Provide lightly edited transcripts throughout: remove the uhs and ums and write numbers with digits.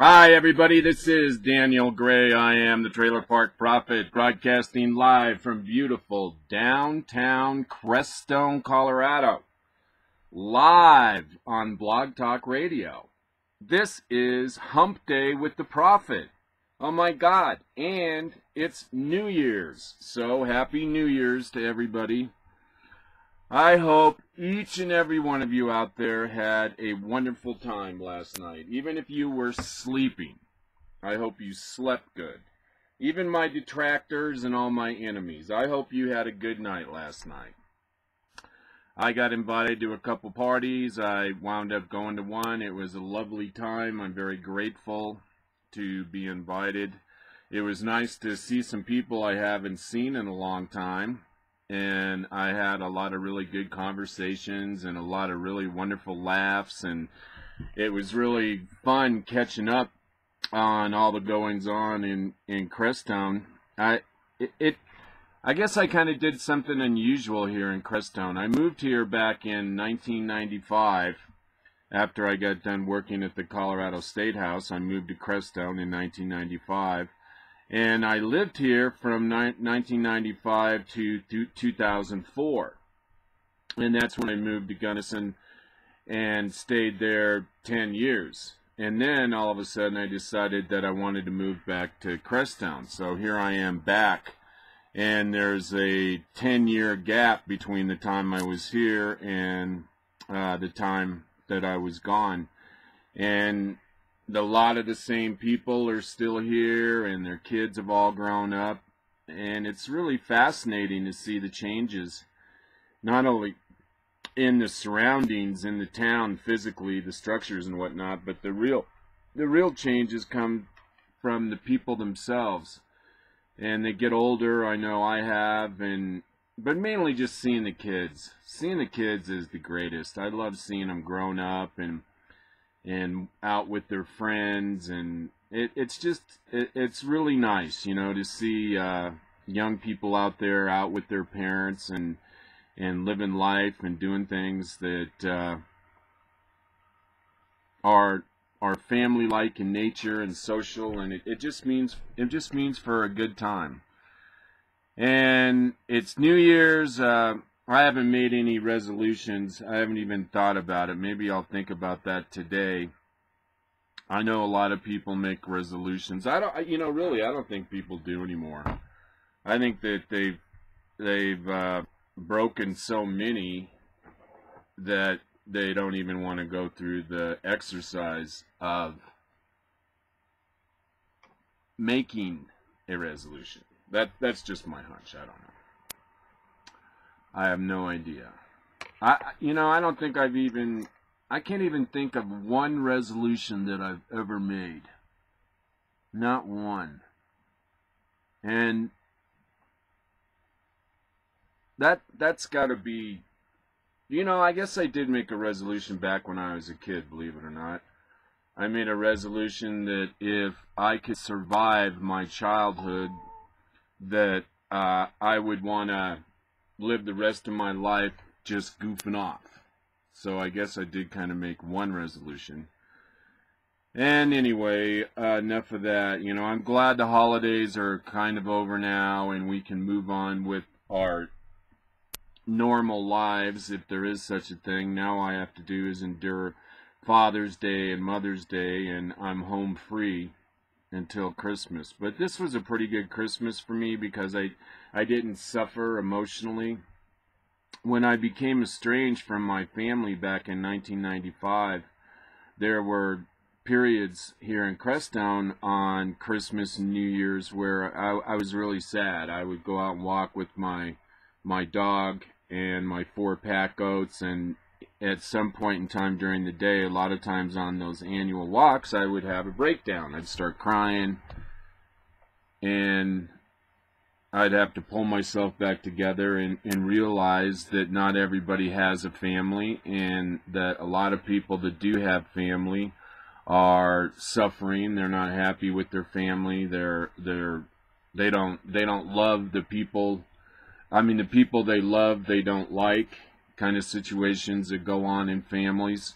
Hi everybody, this is Daniel Gray. I am the Trailer Park Prophet, broadcasting live from beautiful downtown Crestone, Colorado. Live on Blog Talk Radio. This is Hump Day with the Prophet. Oh my God, and it's New Year's. So happy New Year's to everybody. I hope each and every one of you out there had a wonderful time last night. Even if you were sleeping, I hope you slept good. Even my detractors and all my enemies, I hope you had a good night last night. I got invited to a couple parties. I wound up going to one. It was a lovely time. I'm very grateful to be invited. It was nice to see some people I haven't seen in a long time. And I had a lot of really good conversations and a lot of really wonderful laughs, and it was really fun catching up on all the goings on in Crestone. I guess I kind of did something unusual here in Crestone. I moved here back in 1995 after I got done working at the Colorado State House. I moved to Crestone in 1995. And I lived here from 1995 to 2004. And that's when I moved to Gunnison and stayed there 10 years. And then all of a sudden I decided that I wanted to move back to Crestone. So here I am back. And there's a 10-year gap between the time I was here and the time that I was gone. And a lot of the same people are still here, and their kids have all grown up, and it's really fascinating to see the changes, not only in the surroundings, in the town physically, the structures and whatnot, but the real changes come from the people themselves. And they get older, I know I have, but mainly just seeing the kids. Seeing the kids is the greatest. I love seeing them grown up and out with their friends, and it's really nice, you know, to see young people out there out with their parents and living life and doing things that are family-like in nature and social, and it just means for a good time. And it's New Year's. I haven't made any resolutions. I haven't even thought about it. Maybe I'll think about that today. I know a lot of people make resolutions. I don't think people do anymore. I think that they've broken so many that they don't even want to go through the exercise of making a resolution. That's just my hunch. I don't know. I have no idea. I don't think I can't even think of one resolution that I've ever made. Not one. And that's got to be, I guess I did make a resolution back when I was a kid, believe it or not. I made a resolution that if I could survive my childhood, that I would want to live the rest of my life just goofing off. So I guess I did kind of make one resolution. And anyway, enough of that. I'm glad the holidays are kind of over now and we can move on with our normal lives, if there is such a thing. Now all I have to do is endure Father's Day and Mother's Day, and I'm home free until Christmas. But this was a pretty good Christmas for me because I didn't suffer emotionally. When I became estranged from my family back in 1995, there were periods here in Crestone on Christmas and New Year's where I was really sad. I would go out and walk with my dog and my 4-pack oats, and at some point in time during the day, a lot of times on those annual walks, I would have a breakdown. I'd start crying, and I'd have to pull myself back together and realize that not everybody has a family, and that a lot of people that do have family are suffering. They're not happy with their family. They don't love the people. I mean, the people they love, they don't like, kind of situations that go on in families.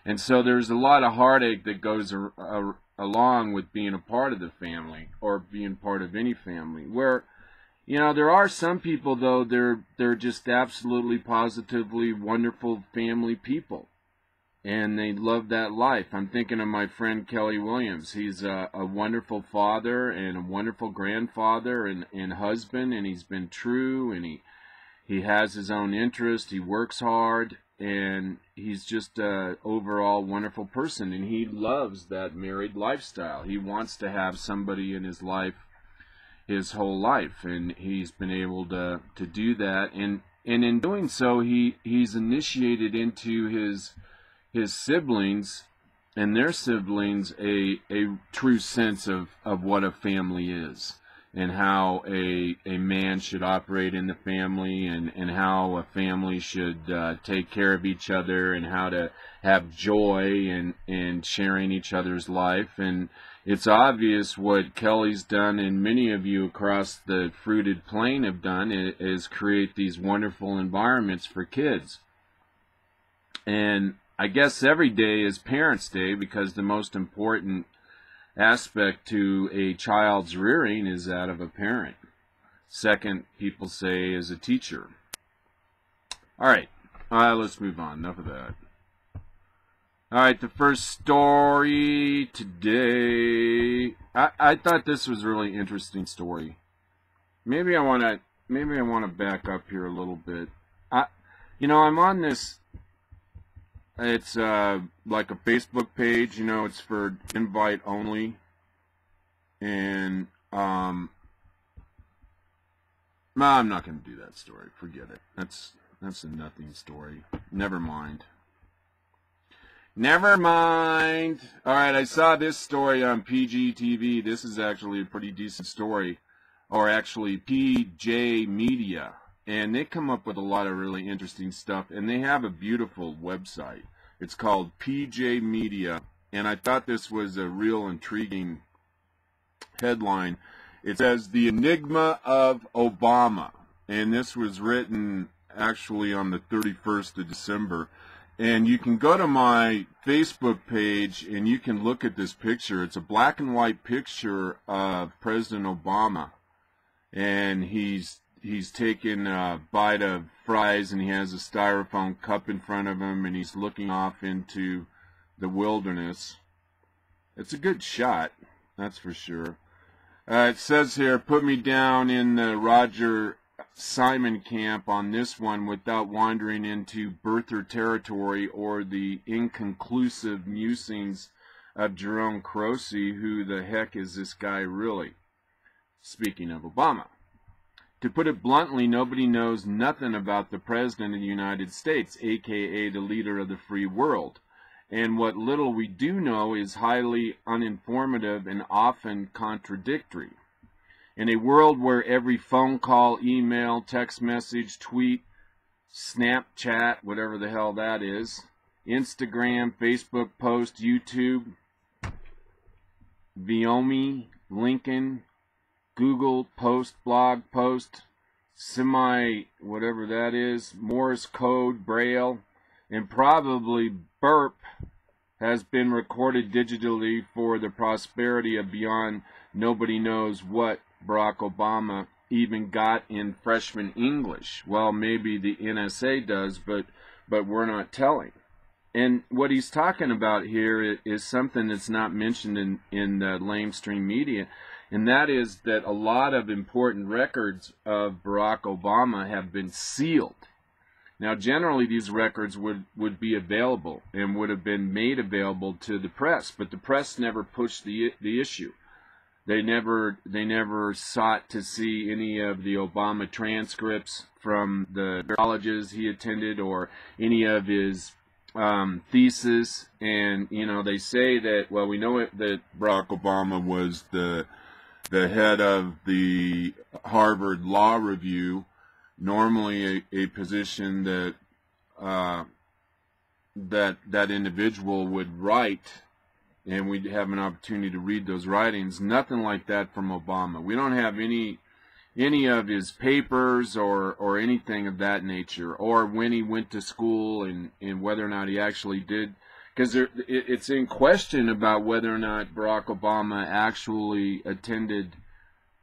And so there's a lot of heartache that goes along with being a part of the family or being part of any family. Where, you know, there are some people, though, they're just absolutely positively wonderful family people, and they love that life. I'm thinking of my friend Kelly Williams. He's a wonderful father and a wonderful grandfather and husband, and he's been true, and he has his own interest. He works hard, and he's just a overall wonderful person, and he loves that married lifestyle. He wants to have somebody in his life his whole life, and he's been able to do that, and in doing so, he's initiated into his siblings and their siblings a true sense of what a family is, and how a man should operate in the family, and how a family should take care of each other, and how to have joy in sharing each other's life. And it's obvious what Kelly's done, and many of you across the fruited plain have done, is create these wonderful environments for kids. And I guess every day is Parents' Day, because the most important aspect to a child's rearing is that of a parent. Second, people say, is a teacher. All right, let's move on. Enough of that. All right, the first story today. I thought this was a really interesting story. Maybe I want to back up here a little bit. You know, I'm on this. It's like a Facebook page. You know, it's for invite only, and no, I'm not going to do that story. Forget it. That's a nothing story. Never mind. Never mind. All right, I saw this story on PGTV. This is actually a pretty decent story, or actually PJ Media, and they come up with a lot of really interesting stuff, and they have a beautiful website. It's called PJ Media, and I thought this was a real intriguing headline. It says, "The Enigma of Obama," and this was written actually on the 31st of December. And you can go to my Facebook page and you can look at this picture. It's a black and white picture of President Obama, and he's taking a bite of fries, and he has a styrofoam cup in front of him, and he's looking off into the wilderness. It's a good shot, that's for sure. It says here, "Put me down in the Roger Simon camp on this one without wandering into birther territory or the inconclusive musings of Jerome Croce. Who the heck is this guy really?" Speaking of Obama. "To put it bluntly, nobody knows nothing about the President of the United States, aka the leader of the free world. And what little we do know is highly uninformative and often contradictory. In a world where every phone call, email, text message, tweet, Snapchat, whatever the hell that is, Instagram, Facebook post, YouTube, Viomi, Lincoln, Google post, blog post, whatever that is, Morse code, Braille, and probably burp has been recorded digitally for the prosperity of beyond nobody knows what Barack Obama even got in freshman English. Well, maybe the NSA does, but we're not telling." And what he's talking about here is something that's not mentioned in the lamestream media, and that is that a lot of important records of Barack Obama have been sealed. Now, generally, these records would be available and would have been made available to the press, but the press never pushed the issue. They never sought to see any of the Obama transcripts from the colleges he attended or any of his thesis. And, you know, they say that, well, we know that Barack Obama was the head of the Harvard Law Review, normally a position that that individual would write, and we'd have an opportunity to read those writings. Nothing like that from Obama. We don't have any of his papers or anything of that nature, or when he went to school and whether or not he actually did because it's in question about whether or not Barack Obama actually attended,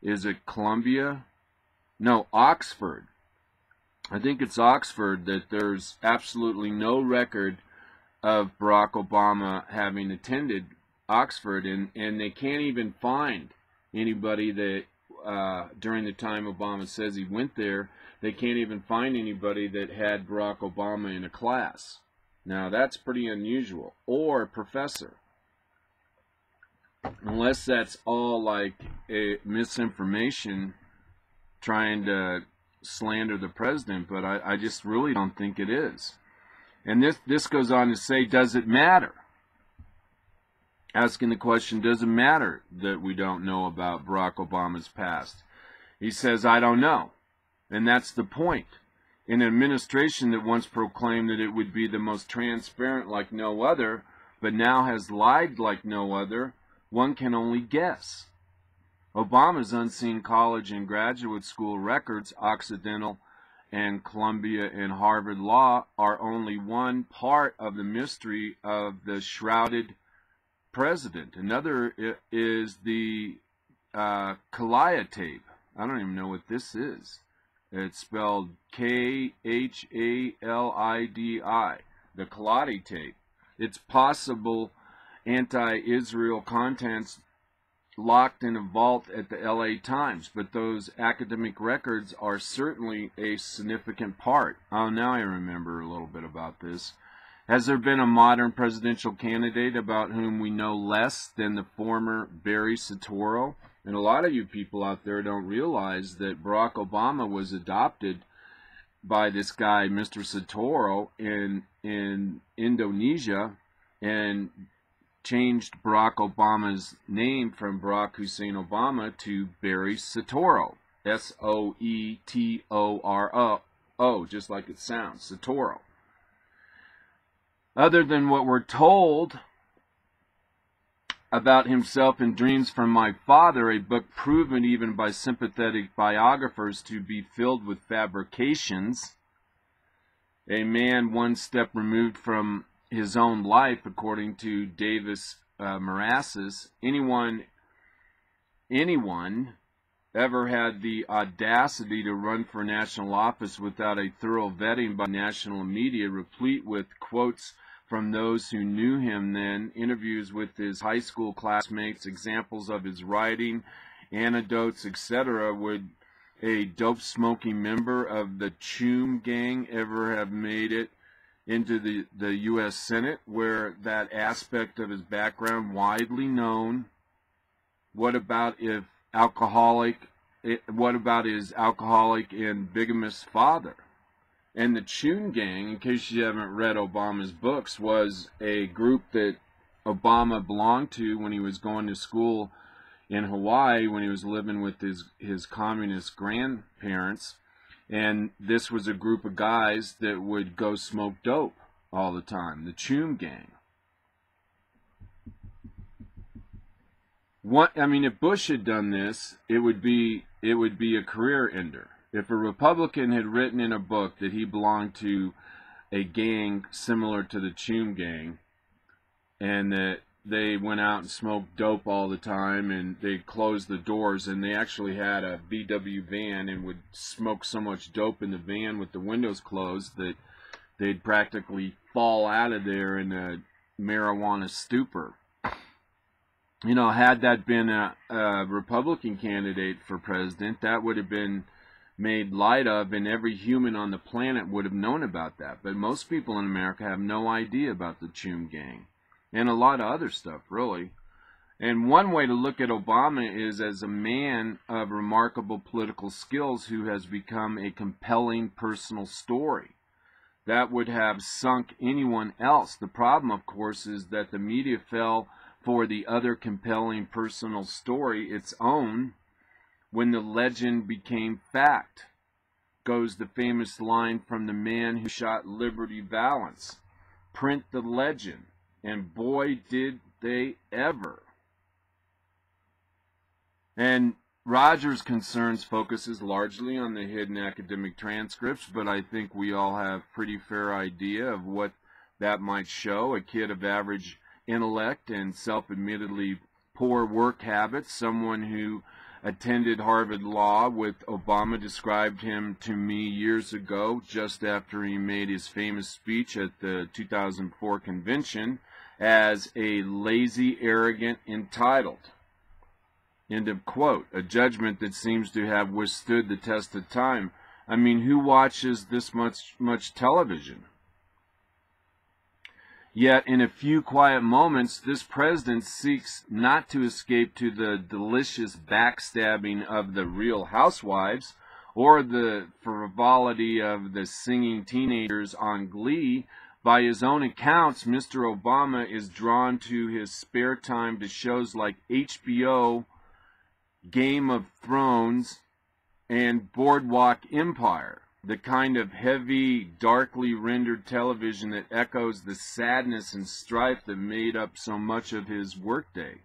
is it Columbia? No, Oxford. I think it's Oxford, that there's absolutely no record of Barack Obama having attended Oxford, and they can't even find anybody that, during the time Obama says he went there, they can't even find anybody that had Barack Obama in a class. Now, that's pretty unusual. Or a professor. Unless that's all like a misinformation trying to slander the president, but I just really don't think it is. And this goes on to say, does it matter? Asking the question, does it matter that we don't know about Barack Obama's past? He says, I don't know. And that's the point. In an administration that once proclaimed that it would be the most transparent like no other, but now has lied like no other, one can only guess. Obama's unseen college and graduate school records, Occidental and Columbia and Harvard Law, are only one part of the mystery of the shrouded president. Another is the Kalaya tape. I don't even know what this is. It's spelled Khalidi, the Kaladi tape. It's possible anti-Israel contents locked in a vault at the LA Times, but those academic records are certainly a significant part. Oh, now I remember a little bit about this. Has there been a modern presidential candidate about whom we know less than the former Barry Soetoro? And a lot of you people out there don't realize that Barack Obama was adopted by this guy, Mr. Soetoro, in Indonesia, and changed Barack Obama's name from Barack Hussein Obama to Barry Soetoro, Soetoro, just like it sounds, Soetoro. Other than what we're told about himself in Dreams from My Father, a book proven even by sympathetic biographers to be filled with fabrications, a man one step removed from his own life, according to Davis Marassis. Anyone ever had the audacity to run for national office without a thorough vetting by national media, replete with quotes from those who knew him then, interviews with his high school classmates, examples of his writing, anecdotes, etc. Would a dope-smoking member of the Choom gang ever have made it into the U.S. Senate, where that aspect of his background widely known? What about his alcoholic and bigamous father? And the Choom gang, in case you haven't read Obama's books, was a group that Obama belonged to when he was going to school in Hawaii, when he was living with his communist grandparents. And this was a group of guys that would go smoke dope all the time, the Choom gang. If Bush had done this, it would be a career ender. If a Republican had written in a book that he belonged to a gang similar to the Choom gang, and that they went out and smoked dope all the time, and they closed the doors, and they actually had a VW van and would smoke so much dope in the van with the windows closed that they'd practically fall out of there in a marijuana stupor. Had that been a Republican candidate for president, that would have been made light of, and every human on the planet would have known about that. But most people in America have no idea about the Choom gang and a lot of other stuff, really. And one way to look at Obama is as a man of remarkable political skills who has become a compelling personal story. That would have sunk anyone else. The problem, of course, is that the media fell for the other compelling personal story, its own, when the legend became fact. Goes the famous line from the man who shot Liberty Valance. Print the legend. And boy, did they ever. And Rogers' concerns focuses largely on the hidden academic transcripts, but I think we all have pretty fair idea of what that might show. A kid of average intellect and self-admittedly poor work habits, someone who attended Harvard Law with Obama described him to me years ago, just after he made his famous speech at the 2004 convention, as a lazy, arrogant, entitled. End of quote. A judgment that seems to have withstood the test of time. I mean, who watches this much television? Yet, in a few quiet moments, this president seeks not to escape to the delicious backstabbing of the Real Housewives or the frivolity of the singing teenagers on Glee. By his own accounts, Mr. Obama is drawn to his spare time to shows like HBO, Game of Thrones, and Boardwalk Empire, the kind of heavy, darkly rendered television that echoes the sadness and strife that made up so much of his workday.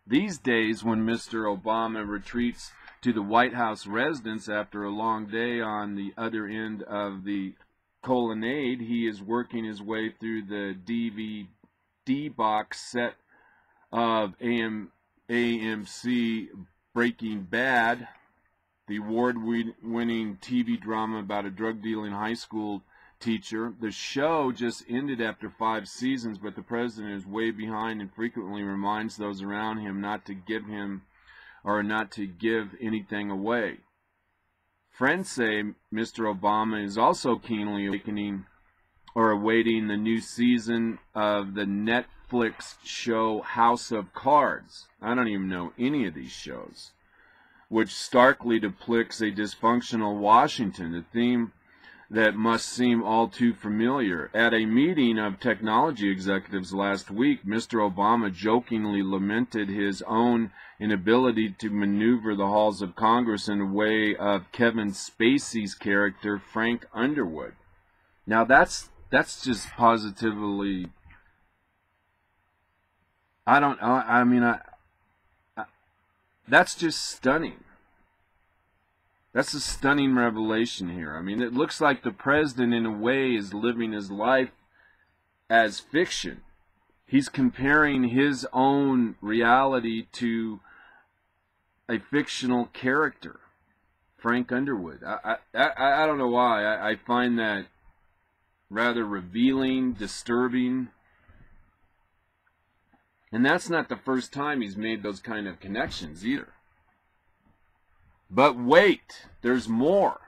These days, when Mr. Obama retreats to the White House residence after a long day on the other end of the colonnade, he is working his way through the DVD box set of AMC Breaking Bad, the award-winning TV drama about a drug-dealing high school teacher. The show just ended after 5 seasons, but the president is way behind and frequently reminds those around him not to give anything away. Friends say Mr. Obama is also keenly awaiting the new season of the Netflix show House of Cards. I don't even know any of these shows, which starkly depicts a dysfunctional Washington, a theme that must seem all too familiar. At a meeting of technology executives last week, Mr. Obama jokingly lamented his own inability to maneuver the halls of Congress in the way of Kevin Spacey's character, Frank Underwood. Now that's just positively, that's just stunning. That's a stunning revelation here. I mean, it looks like the president, in a way, is living his life as fiction. He's comparing his own reality to a fictional character, Frank Underwood. I don't know why. I find that rather revealing, disturbing. And that's not the first time he's made those kind of connections either. But wait, there's more.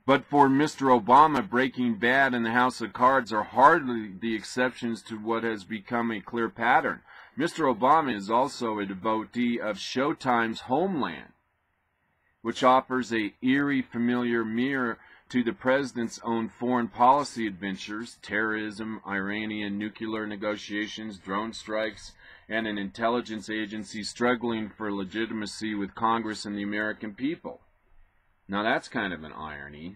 But for Mr. Obama, Breaking Bad and the House of Cards are hardly the exceptions to what has become a clear pattern. Mr. Obama is also a devotee of Showtime's Homeland, which offers a eerie, familiar mirror to the president's own foreign policy adventures: terrorism, Iranian nuclear negotiations, drone strikes, and an intelligence agency struggling for legitimacy with Congress and the American people. Now that's kind of an irony.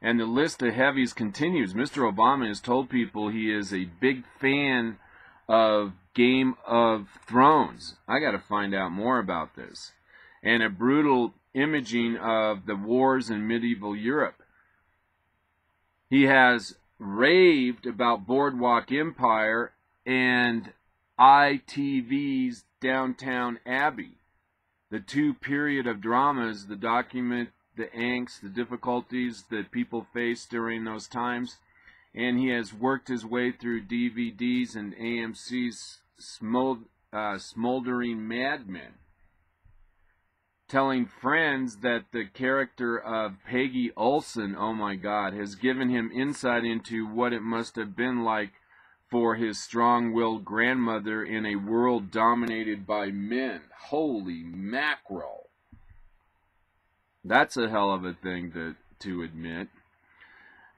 And the list of heavies continues. Mr. Obama has told people he is a big fan of Game of Thrones. I got to find out more about this. And a brutal imaging of the wars in medieval Europe. He has raved about Boardwalk Empire and ITV's Downtown Abbey, the two period of dramas that document the angst, the difficulties that people face during those times. And he has worked his way through DVDs and AMC's Smoldering Mad Men, telling friends that the character of Peggy Olson, oh my God, has given him insight into what it must have been like for his strong-willed grandmother in a world dominated by men. Holy mackerel. That's a hell of a thing to admit.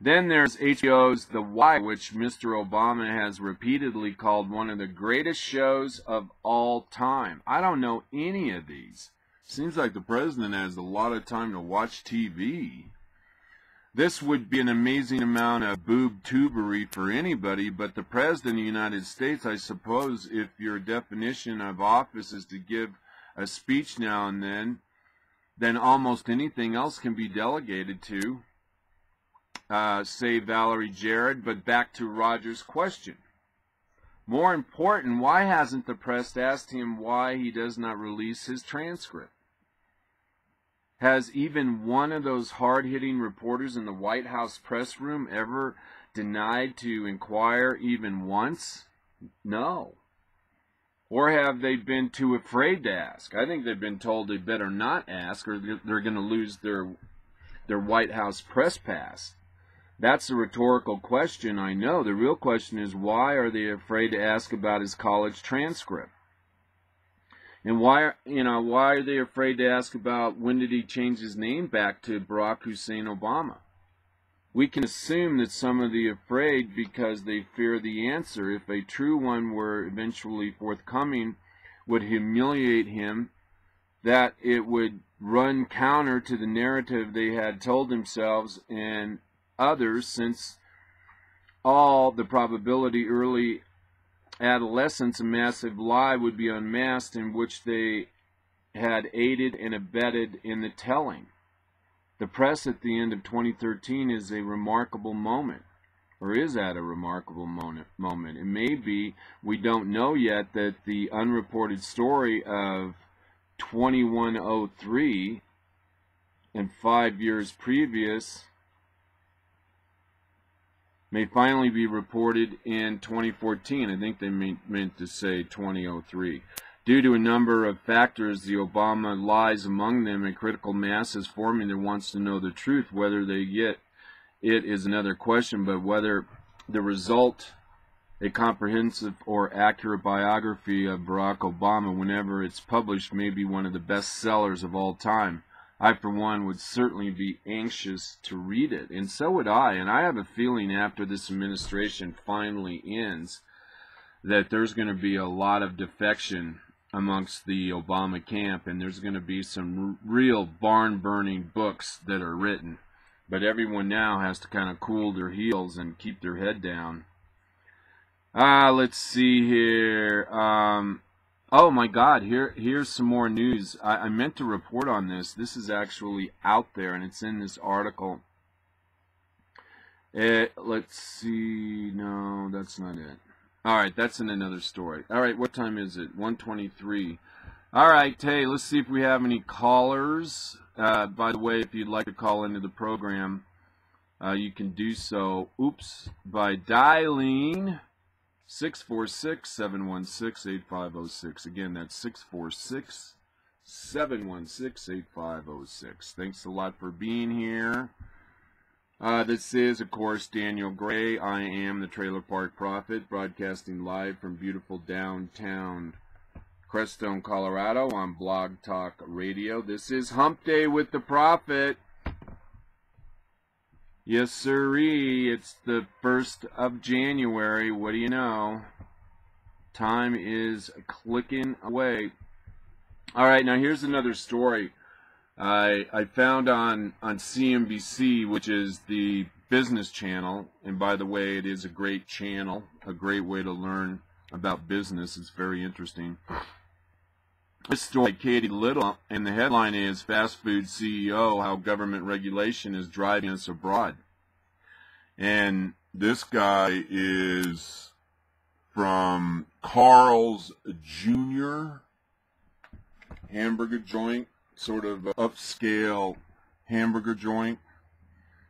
Then there's HBO's The Wire, which Mr. Obama has repeatedly called one of the greatest shows of all time. I don't know any of these. Seems like the president has a lot of time to watch TV. This would be an amazing amount of boob tubery for anybody, but the President of the United States, I suppose, if your definition of office is to give a speech now and then almost anything else can be delegated to. say Valerie Jarrett, but back to Roger's question. More important, why hasn't the press asked him why he does not release his transcript? Has even one of those hard-hitting reporters in the White House press room ever denied to inquire even once? No. Or have they been too afraid to ask? I think they've been told they better not ask or they're going to lose their White House press pass. That's a rhetorical question, I know. The real question is, why are they afraid to ask about his college transcript? And why are they afraid to ask about when did he change his name back to Barack Hussein Obama? We can assume that some of the afraid because they fear the answer, if a true one were eventually forthcoming, would humiliate him, that it would run counter to the narrative they had told themselves and others, since all the probability early adolescence, a massive lie would be unmasked in which they had aided and abetted in the telling. The press at the end of 2013 is a remarkable moment, or is at a remarkable moment. It may be, we don't know yet, that the unreported story of 2103 and 5 years previous may finally be reported in 2014. I think they meant to say 2003. Due to a number of factors, the Obama lies among them, a critical mass is forming that wants to know the truth. Whether they get it is another question, but whether the result, a comprehensive or accurate biography of Barack Obama, whenever it's published, may be one of the best sellers of all time. I, for one, would certainly be anxious to read it, and so would I. And I have a feeling after this administration finally ends that there's going to be a lot of defection amongst the Obama camp, and there's going to be some real barn-burning books that are written. But everyone now has to kind of cool their heels and keep their head down. Let's see here. Oh my God, here's some more news. I meant to report on this. This is actually out there, and it's in this article. Let's see. No, that's not it. All right, that's in another story. All right, what time is it? 1:23. All right, hey, let's see if we have any callers. By the way, if you'd like to call into the program, you can do so, by dialing 646-716-8506. Again, that's 646-716-8506. Thanks a lot for being here. This is, of course, Daniel Gray. I am the Trailer Park Prophet, broadcasting live from beautiful downtown Crestone, Colorado on Blog Talk Radio. This is Hump Day with the Prophet. Yes, sirree. It's the 1st of January. What do you know? Time is clicking away. All right, now here's another story I found on CNBC, which is the business channel. And by the way, it is a great channel, a great way to learn about business. It's very interesting. This story, Katie Little, and the headline is Fast Food CEO, How Government Regulation is Driving Us Abroad. And this guy is from Carl's Jr. hamburger joint, sort of upscale hamburger joint.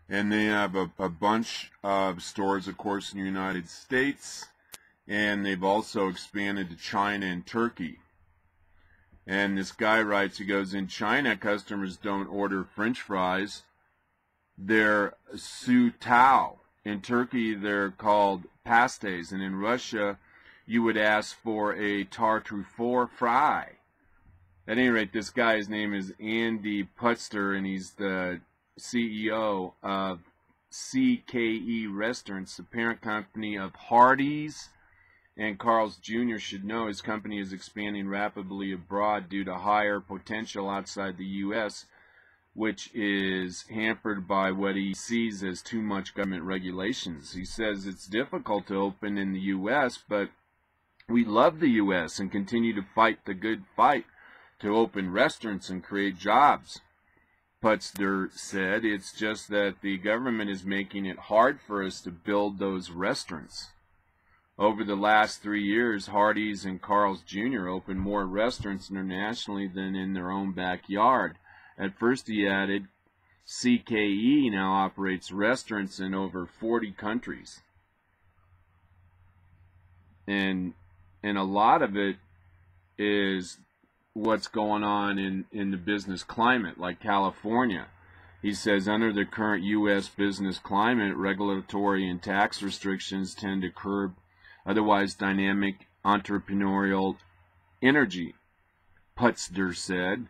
And they have a bunch of stores, of course, in the United States. And they've also expanded to China and Turkey. And this guy writes, he goes, in China, customers don't order French fries. They're su tao. In Turkey, they're called pastes. And in Russia, you would ask for a tartuffe fry. At any rate, this guy, his name is Andy Putster, and he's the CEO of CKE Restaurants, the parent company of Hardee's. And Carl's Jr. should know his company is expanding rapidly abroad due to higher potential outside the U.S., which is hampered by what he sees as too much government regulations. He says it's difficult to open in the U.S., but we love the U.S. and continue to fight the good fight to open restaurants and create jobs. Putzler said, it's just that the government is making it hard for us to build those restaurants. Over the last 3 years, Hardee's and Carl's Jr. opened more restaurants internationally than in their own backyard. At first, he added, CKE now operates restaurants in over 40 countries. And a lot of it is what's going on in the business climate, like California. He says, under the current U.S. business climate, regulatory and tax restrictions tend to curb otherwise dynamic entrepreneurial energy. Putzler said,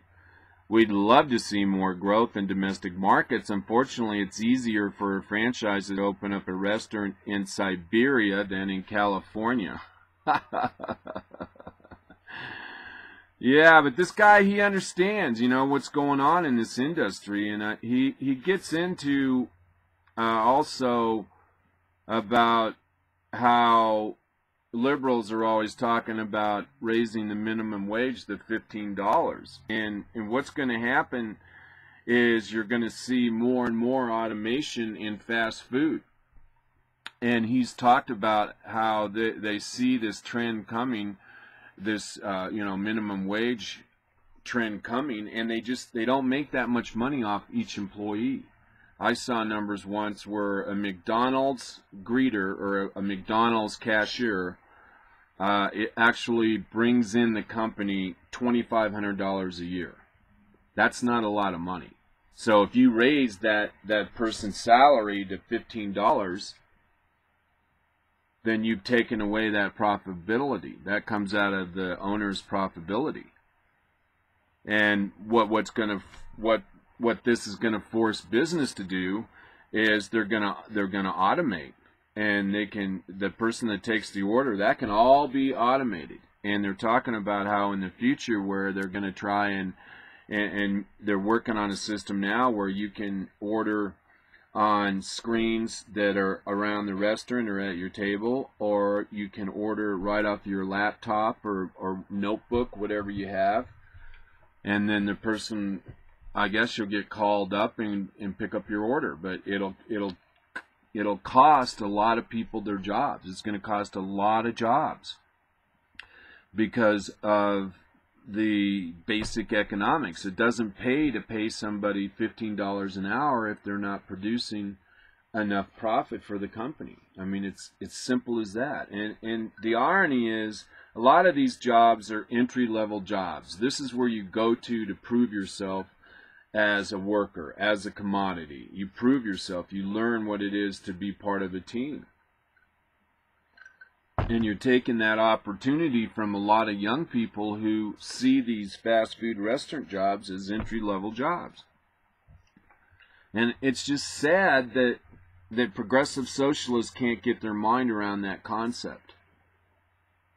we'd love to see more growth in domestic markets. Unfortunately, it's easier for a franchise to open up a restaurant in Siberia than in California. Yeah, but this guy, he understands, what's going on in this industry, and he gets into also about how liberals are always talking about raising the minimum wage to $15, and what's going to happen is you're going to see more and more automation in fast food. And he's talked about how they see this trend coming, this minimum wage trend coming, and they don't make that much money off each employee. I saw numbers once where a McDonald's greeter or a McDonald's cashier, it actually brings in the company $2,500 a year. That's not a lot of money. So if you raise that person's salary to $15, then you've taken away that profitability. That comes out of the owner's profitability. And what this is gonna force business to do is they're gonna automate, and the person that takes the order, that can all be automated. And they're talking about how in the future where they're gonna try and they're working on a system now where you can order on screens that are around the restaurant or at your table, or you can order right off your laptop or notebook, whatever you have, and then the person, I guess you'll get called up and pick up your order, but it'll cost a lot of people their jobs. It's going to cost a lot of jobs because of the basic economics. It doesn't pay to pay somebody $15 an hour if they're not producing enough profit for the company. I mean, it's simple as that. And the irony is, a lot of these jobs are entry-level jobs. This is where you go to prove yourself as a worker, as a commodity. You prove yourself. You learn what it is to be part of a team. And you're taking that opportunity from a lot of young people who see these fast food restaurant jobs as entry-level jobs. And it's just sad that progressive socialists can't get their mind around that concept.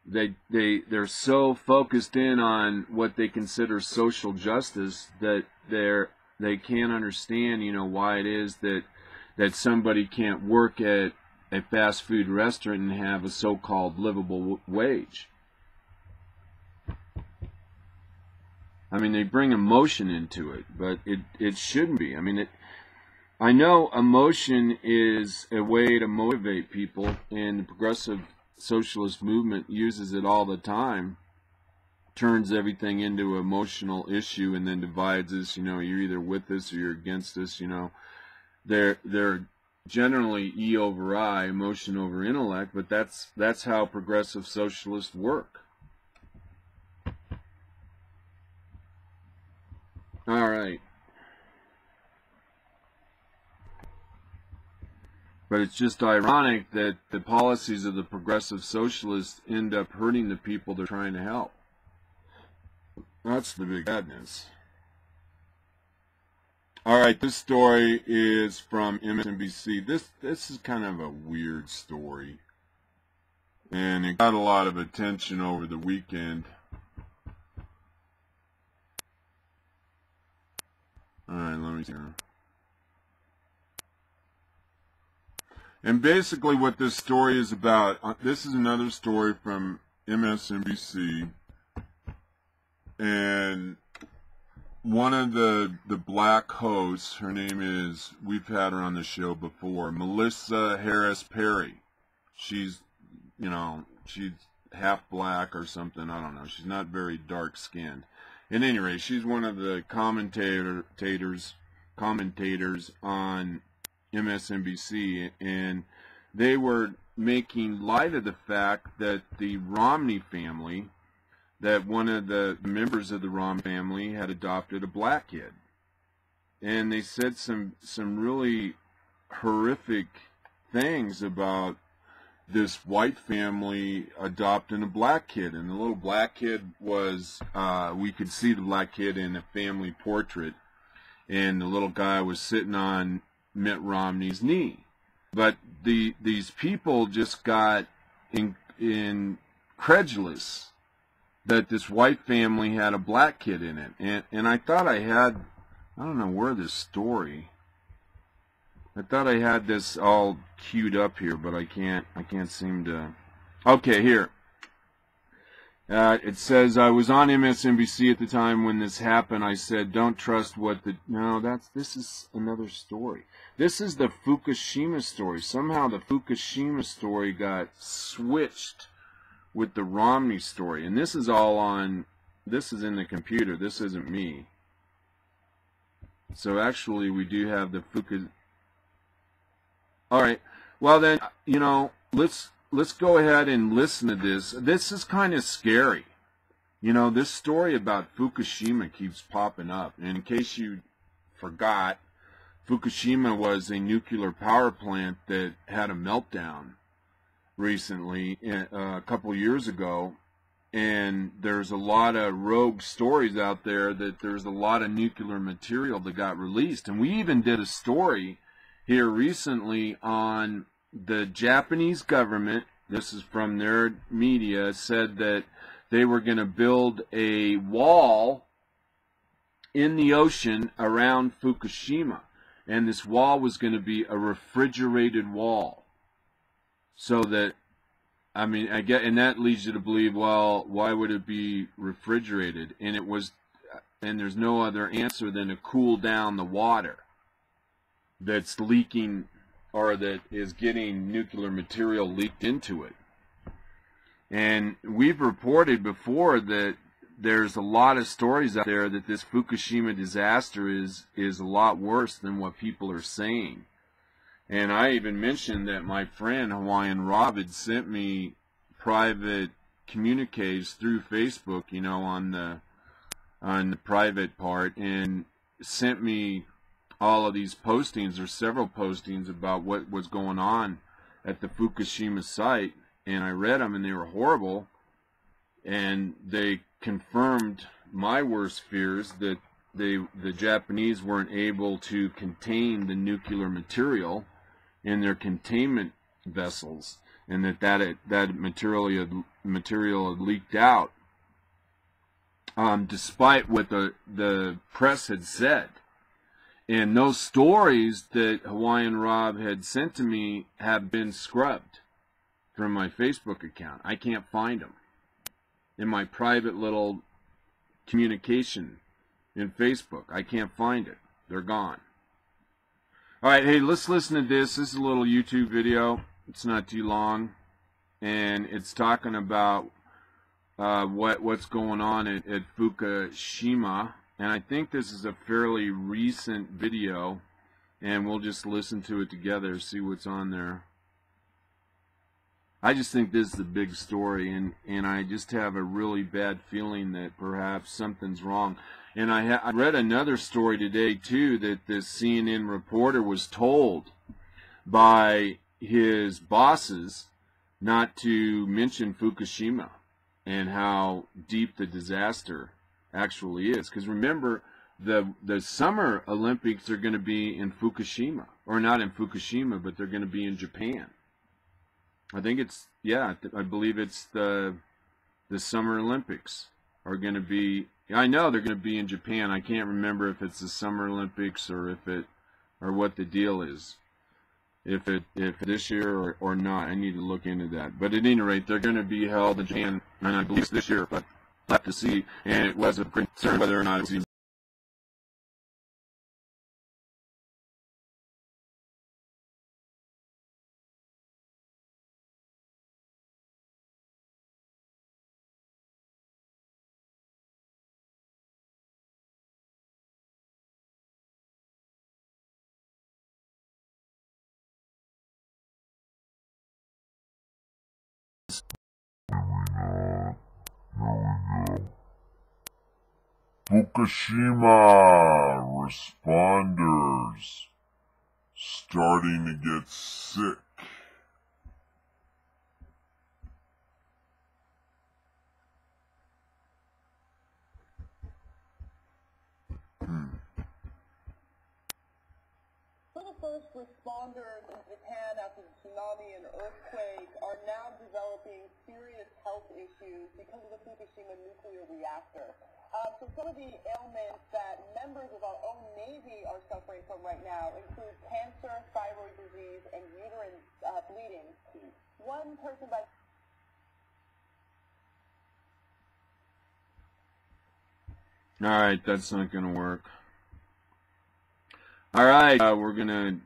They're so focused in on what they consider social justice that they can't understand, why it is that somebody can't work at a fast food restaurant and have a so-called livable wage. I mean, they bring emotion into it, but it shouldn't be. I mean, I know emotion is a way to motivate people, and the progressive socialist movement uses it all the time, turns everything into an emotional issue and then divides us. You're either with us or you're against us. They're generally E over I, emotion over intellect, but that's how progressive socialists work. All right. But it's just ironic that the policies of the progressive socialists end up hurting the people they're trying to help. That's the big sadness. All right, this story is from MSNBC. This is kind of a weird story, and it got a lot of attention over the weekend. All right, let me see here. And basically what this story is about, this is another story from MSNBC, and one of the black hosts, her name is, we've had her on the show before, Melissa Harris Perry. She's, you know, she's half black or something, I don't know. She's not very dark skinned. At any rate, she's one of the commentators on MSNBC, and they were making light of the fact that the Romney family, that one of the members of the Romney family had adopted a black kid. And they said some really horrific things about this white family adopting a black kid. And the little black kid was, we could see the black kid in a family portrait, and the little guy was sitting on Mitt Romney's knee. But these people just got incredulous that this white family had a black kid in it. And I thought I had, I don't know where this story, I thought I had this all queued up here, but I can't seem to. Okay, here. It says, I was on MSNBC at the time when this happened. I said, don't trust what the, no, this is another story. This is the Fukushima story. Somehow the Fukushima story got switched with the Romney story. And this is all on, this is in the computer. This isn't me. So actually we do have the Fukushima. All right. Well then, you know, let's go ahead and listen to this. This is kind of scary. You know, this story about Fukushima keeps popping up. And in case you forgot, Fukushima was a nuclear power plant that had a meltdown recently, a couple years ago. And there's a lot of rogue stories out there that there's a lot of nuclear material that got released. And we even did a story here recently on the Japanese government, this is from their media, said that they were going to build a wall in the ocean around Fukushima. And this wall was going to be a refrigerated wall. So that, I mean, I get, and that leads you to believe, well, why would it be refrigerated? And it was, and there's no other answer than to cool down the water that's leaking, or that is getting nuclear material leaked into it. And we've reported before that there's a lot of stories out there that this Fukushima disaster is a lot worse than what people are saying. And I even mentioned that my friend Hawaiian Rob had sent me private communiques through Facebook, you know, on the private part, and sent me all of these postings, or several postings, about what was going on at the Fukushima site. And I read them, and they were horrible. And they confirmed my worst fears, that the Japanese weren't able to contain the nuclear material in their containment vessels, and that material had leaked out, despite what the press had said. And those stories that Hawaiian Rob had sent to me have been scrubbed from my Facebook account. I can't find them in my private little communication in Facebook. I can't find it. They're gone. All right, hey, let's listen to this. This is a little YouTube video. It's not too long, and it's talking about what's going on at Fukushima. And I think this is a fairly recent video, and we'll just listen to it together, see what's on there. I just think this is a big story, and I just have a really bad feeling that perhaps something's wrong. And I read another story today, too, that this CNN reporter was told by his bosses not to mention Fukushima and how deep the disaster actually is. Because remember, the Summer Olympics are going to be in Fukushima. Or not in Fukushima, but they're going to be in Japan. I think it's, yeah, I believe it's the Summer Olympics are going to be, I know they're going to be in Japan. I can't remember if it's the Summer Olympics or what the deal is. If this year or not. I need to look into that. But at any rate, they're going to be held in Japan, and I believe it's this year, but I'll have to see. And it was a concern whether or not it was Fukushima responders starting to get sick. Some of the first responders in Japan after the tsunami and earthquake are now developing serious health issues because of the Fukushima nuclear reactor. So some of the ailments that members of our own Navy are suffering from right now include cancer, thyroid disease, and uterine bleeding. One person by... All right, that's not going to work. All right, we're going to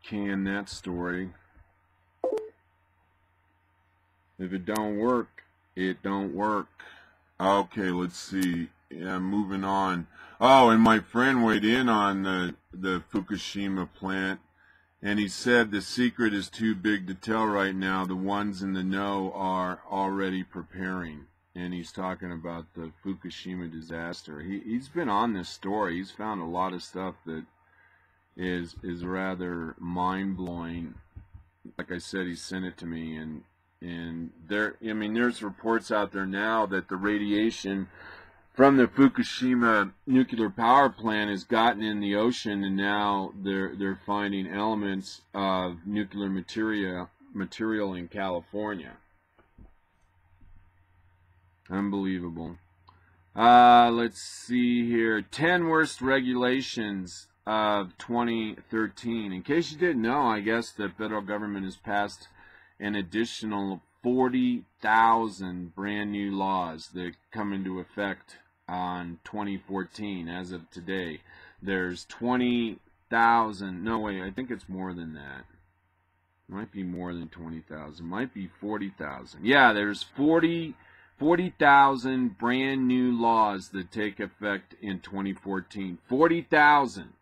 can that story. If it don't work, it don't work. Okay, let's see. Yeah, moving on. Oh, and my friend weighed in on the Fukushima plant, and he said the secret is too big to tell right now. The ones in the know are already preparing. And he's talking about the Fukushima disaster. He's been on this story. He's found a lot of stuff that is rather mind-blowing. Like I said, he sent it to me, and there's reports out there now that the radiation from the Fukushima nuclear power plant has gotten in the ocean, and now they're finding elements of nuclear material in California. Unbelievable. Let's see here. 10 worst regulations of 2013. In case you didn't know, I guess the federal government has passed an additional 40,000 brand new laws that come into effect on 2014 as of today. There's 20,000. No, wait, I think it's more than that. Might be more than 20,000. Might be 40,000. Yeah, there's 40,000 brand new laws that take effect in 2014. 40,000.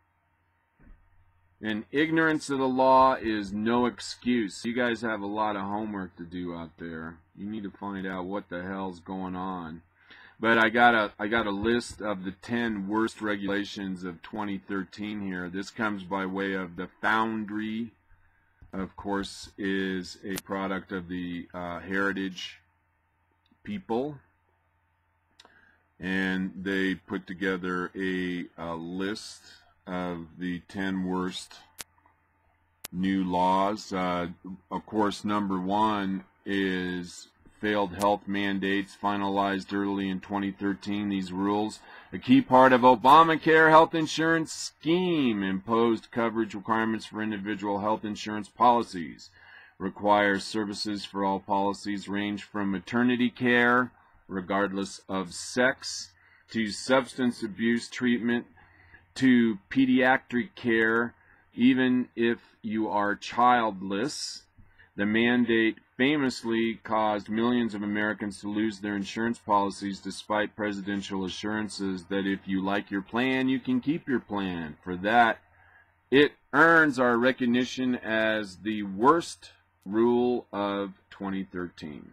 And ignorance of the law is no excuse. You guys have a lot of homework to do out there. You need to find out what the hell's going on. But I got a list of the 10 worst regulations of 2013 here. This comes by way of the Foundry. Of course, is a product of the Heritage people, and they put together a list of the 10 worst new laws. Of course, number one is failed health mandates finalized early in 2013. These rules, a key part of Obamacare health insurance scheme, imposed coverage requirements for individual health insurance policies. Requires services for all policies range from maternity care, regardless of sex, to substance abuse treatment, to pediatric care, even if you are childless. The mandate famously caused millions of Americans to lose their insurance policies despite presidential assurances that if you like your plan, you can keep your plan. For that, it earns our recognition as the worst rule of 2013.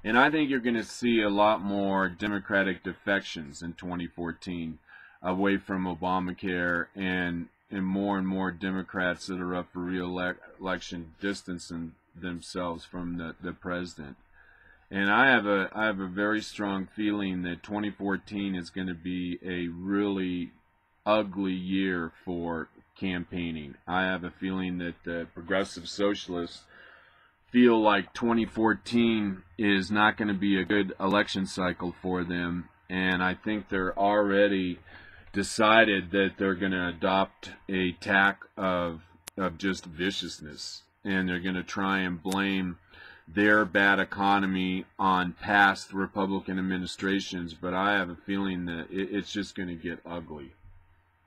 And I think you're going to see a lot more Democratic defections in 2014 away from Obamacare, and more Democrats that are up for re-election distancing themselves from the president. And I have a very strong feeling that 2014 is going to be a really ugly year for campaigning. I have a feeling that the progressive socialists feel like 2014 is not going to be a good election cycle for them, and I think they're already decided that they're going to adopt a tack of just viciousness, and they're going to try and blame their bad economy on past Republican administrations. But I have a feeling that it's just going to get ugly.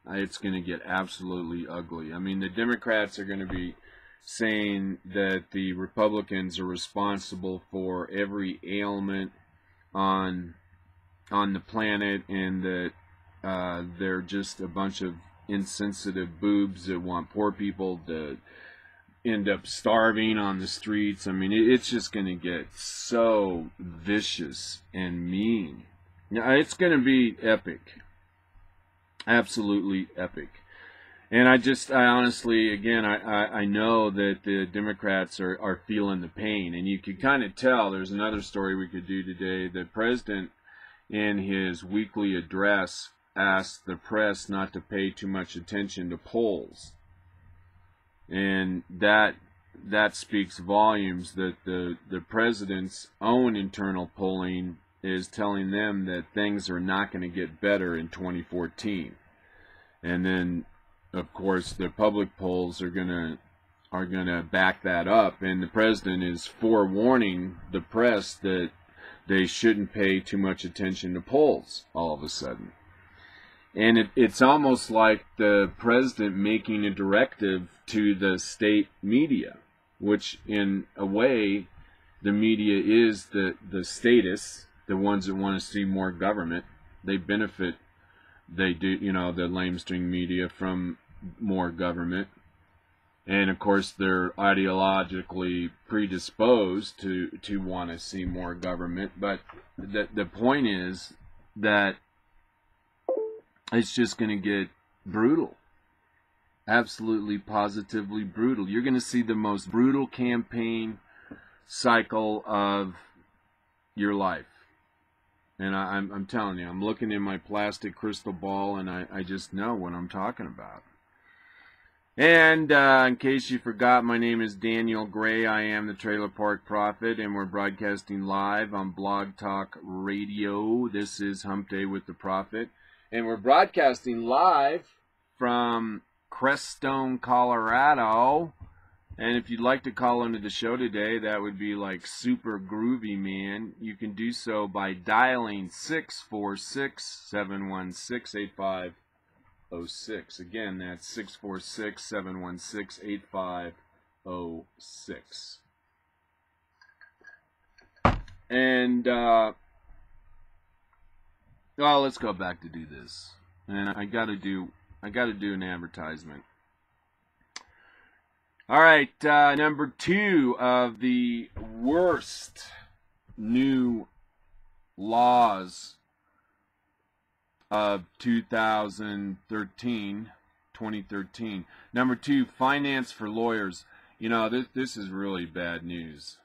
It's going to get absolutely ugly. I mean, the Democrats are going to be saying that the Republicans are responsible for every ailment on the planet, and that they're just a bunch of insensitive boobs that want poor people to end up starving on the streets. I mean, it's just going to get so vicious and mean. Now, it's going to be epic. Absolutely epic. And I honestly, again, I know that the Democrats are feeling the pain. And you can kind of tell. There's another story we could do today. The president, in his weekly address, asked the press not to pay too much attention to polls. And that speaks volumes, that the president's own internal polling is telling them that things are not going to get better in 2014. And then, of course, the public polls are gonna back that up, and the president is forewarning the press that they shouldn't pay too much attention to polls all of a sudden. And it's almost like the president making a directive to the state media, which in a way, the media is the statists, the ones that want to see more government. They benefit, they do, the lamestream media, from more government. And of course, they're ideologically predisposed to want to see more government. But the point is that it's just going to get brutal. Absolutely, positively brutal. You're going to see the most brutal campaign cycle of your life. And I'm telling you, I'm looking in my plastic crystal ball, and I just know what I'm talking about. And in case you forgot, my name is Daniel Gray. I am the Trailer Park Prophet, and we're broadcasting live on Blog Talk Radio. This is Hump Day with the Prophet. And we're broadcasting live from Crestone, Colorado. And if you'd like to call into the show today, that would be like super groovy, man. You can do so by dialing 646-716-8506. Again, that's 646-716-8506. And, well, let's go back to do this. And I gotta do an advertisement. All right, number 2 of the worst new laws of 2013. Number 2, finance for lawyers. This is really bad news.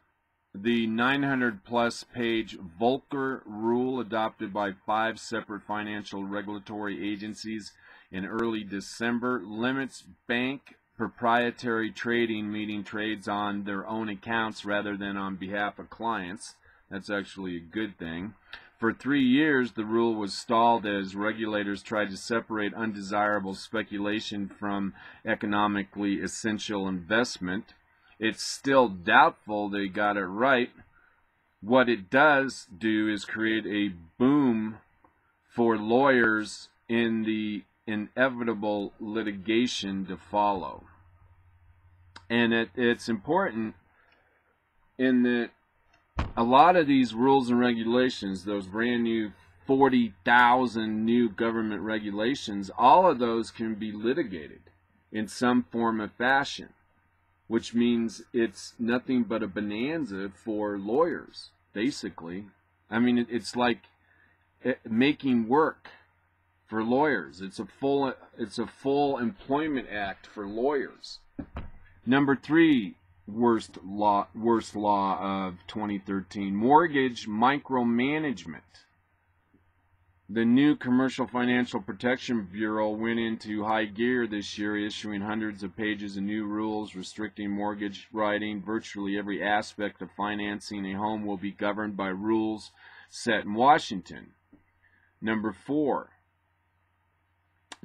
The 900-plus page Volcker Rule, adopted by 5 separate financial regulatory agencies in early December, limits bank proprietary trading, meaning trades on their own accounts rather than on behalf of clients. That's actually a good thing. For 3 years, the rule was stalled as regulators tried to separate undesirable speculation from economically essential investment. It's still doubtful they got it right. What it does do is create a boom for lawyers in the inevitable litigation to follow. And it's important in that a lot of these rules and regulations, those brand new 40,000 new government regulations, all of those can be litigated in some form of fashion, which means it's nothing but a bonanza for lawyers, basically. I mean, it's like making work for lawyers. It's a full employment act for lawyers. Number 3 worst law of 2013, mortgage micromanagement. The new Commercial Financial Protection Bureau went into high gear this year, issuing hundreds of pages of new rules restricting mortgage writing. Virtually every aspect of financing a home will be governed by rules set in Washington. Number 4,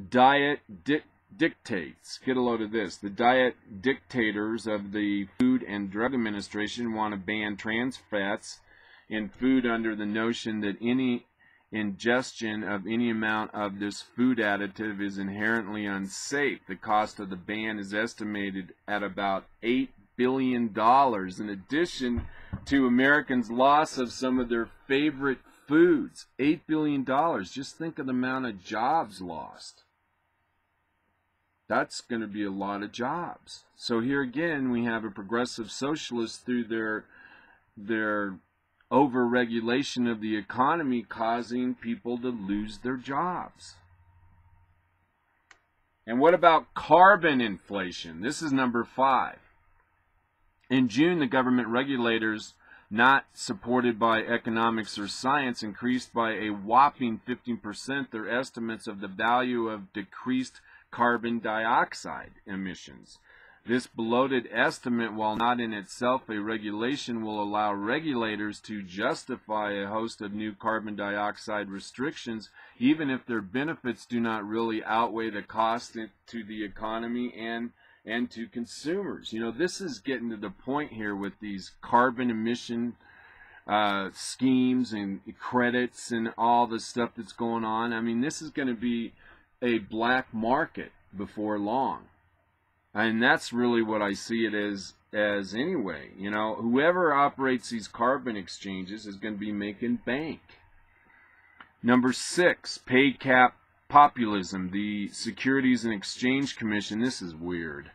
diet dictates. Get a load of this. The diet dictators of the Food and Drug Administration want to ban trans fats in food under the notion that any ingestion of any amount of this food additive is inherently unsafe. The cost of the ban is estimated at about $8 billion, in addition to Americans' loss of some of their favorite foods. $8 billion. Just think of the amount of jobs lost. that's going to be a lot of jobs. So here again, we have a progressive socialist through their over-regulation of the economy causing people to lose their jobs. And what about carbon inflation? This is number 5. In June, the government regulators, not supported by economics or science, increased by a whopping 15% their estimates of the value of decreased carbon dioxide emissions. This bloated estimate, while not in itself a regulation, will allow regulators to justify a host of new carbon dioxide restrictions, even if their benefits do not really outweigh the cost to the economy and to consumers. You know, this is getting to the point here with these carbon emission schemes and credits and all the stuff that's going on. I mean, this is going to be a black market before long. And that's really what I see it as anyway. You know, whoever operates these carbon exchanges is going to be making bank. Number 6, pay cap populism. The Securities and Exchange Commission, this is weird,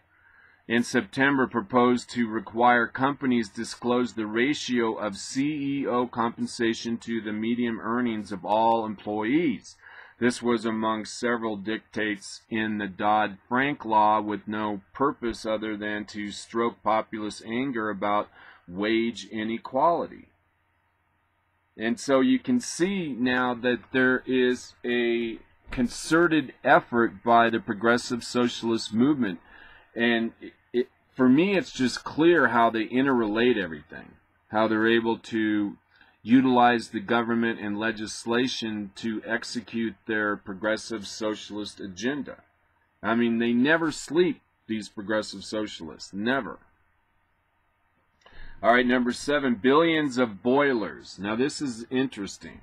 in September proposed to require companies disclose the ratio of CEO compensation to the median earnings of all employees. This was among several dictates in the Dodd-Frank law with no purpose other than to stroke populist anger about wage inequality. And so you can see now that there is a concerted effort by the progressive socialist movement. And for me, it's just clear how they interrelate everything, how they're able to utilize the government and legislation to execute their progressive socialist agenda. I mean, they never sleep, these progressive socialists, never. All right, number 7, billions of boilers. Now this is interesting.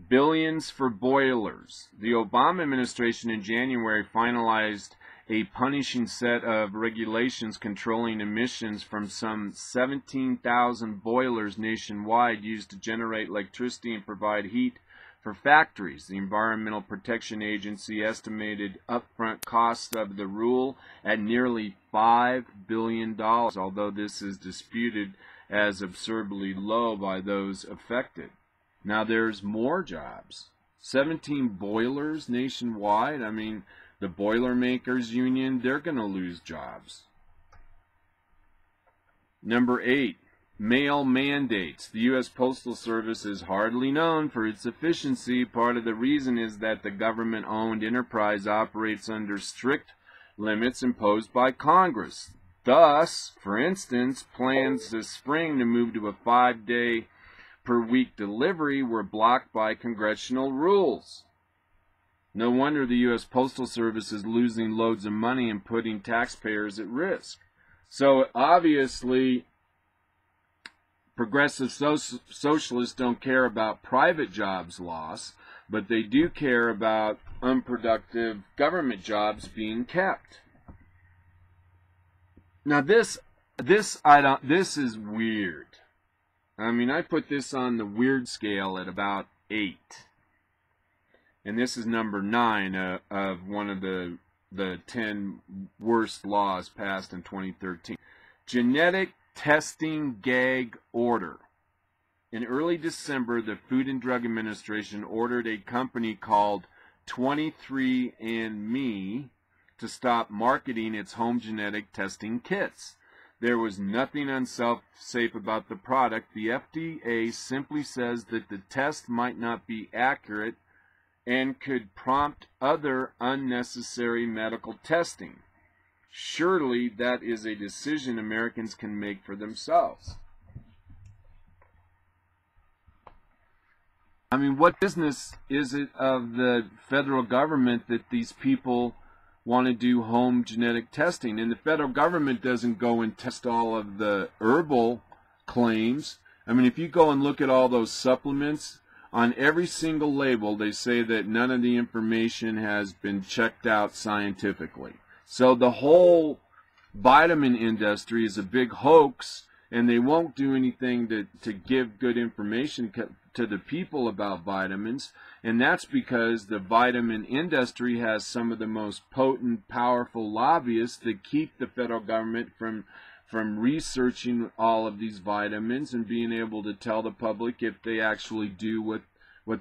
Billions for boilers. The Obama administration in January finalized a punishing set of regulations controlling emissions from some 17,000 boilers nationwide used to generate electricity and provide heat for factories. The Environmental Protection Agency estimated upfront costs of the rule at nearly $5 billion, although this is disputed as absurdly low by those affected. Now there's more jobs. 17 boilers nationwide. I mean, the Boilermakers Union, they're going to lose jobs. Number 8, mail mandates. The U.S. Postal Service is hardly known for its efficiency. Part of the reason is that the government-owned enterprise operates under strict limits imposed by Congress. Thus, for instance, plans this spring to move to a 5-day per week delivery were blocked by congressional rules. No wonder the U.S. Postal Service is losing loads of money and putting taxpayers at risk. So obviously, progressive socialists don't care about private jobs loss, but they do care about unproductive government jobs being kept. Now this is weird. I mean, I put this on the weird scale at about 8. And this is number 9 of one of the 10 worst laws passed in 2013. Genetic testing gag order. In early December, the Food and Drug Administration ordered a company called 23andMe to stop marketing its home genetic testing kits. There was nothing unsafe about the product. The FDA simply says that the test might not be accurate and could prompt other unnecessary medical testing. Surely that is a decision Americans can make for themselves. I mean, what business is it of the federal government that these people want to do home genetic testing? And the federal government doesn't go and test all of the herbal claims. I mean, if you go and look at all those supplements, on every single label, they say that none of the information has been checked out scientifically. So the whole vitamin industry is a big hoax and they won't do anything to give good information to the people about vitamins, and that's because the vitamin industry has some of the most potent, powerful lobbyists that keep the federal government from researching all of these vitamins and being able to tell the public if they actually do what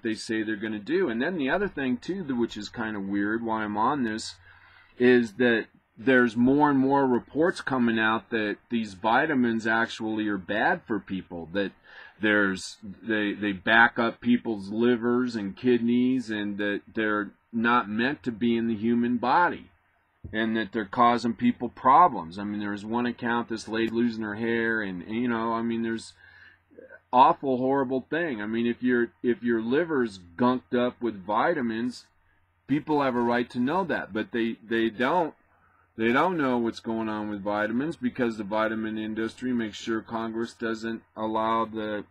they say they're going to do. And then the other thing too, which is kind of weird, why I'm on this, is that there's more and more reports coming out that these vitamins actually are bad for people, that they back up people's livers and kidneys, and that they're not meant to be in the human body, and that they're causing people problems. I mean, there's one account, this lady losing her hair, and you know, I mean, there's awful, horrible thing. I mean, if your liver's gunked up with vitamins, people have a right to know that, but they don't. They don't know what's going on with vitamins because the vitamin industry makes sure Congress doesn't allow the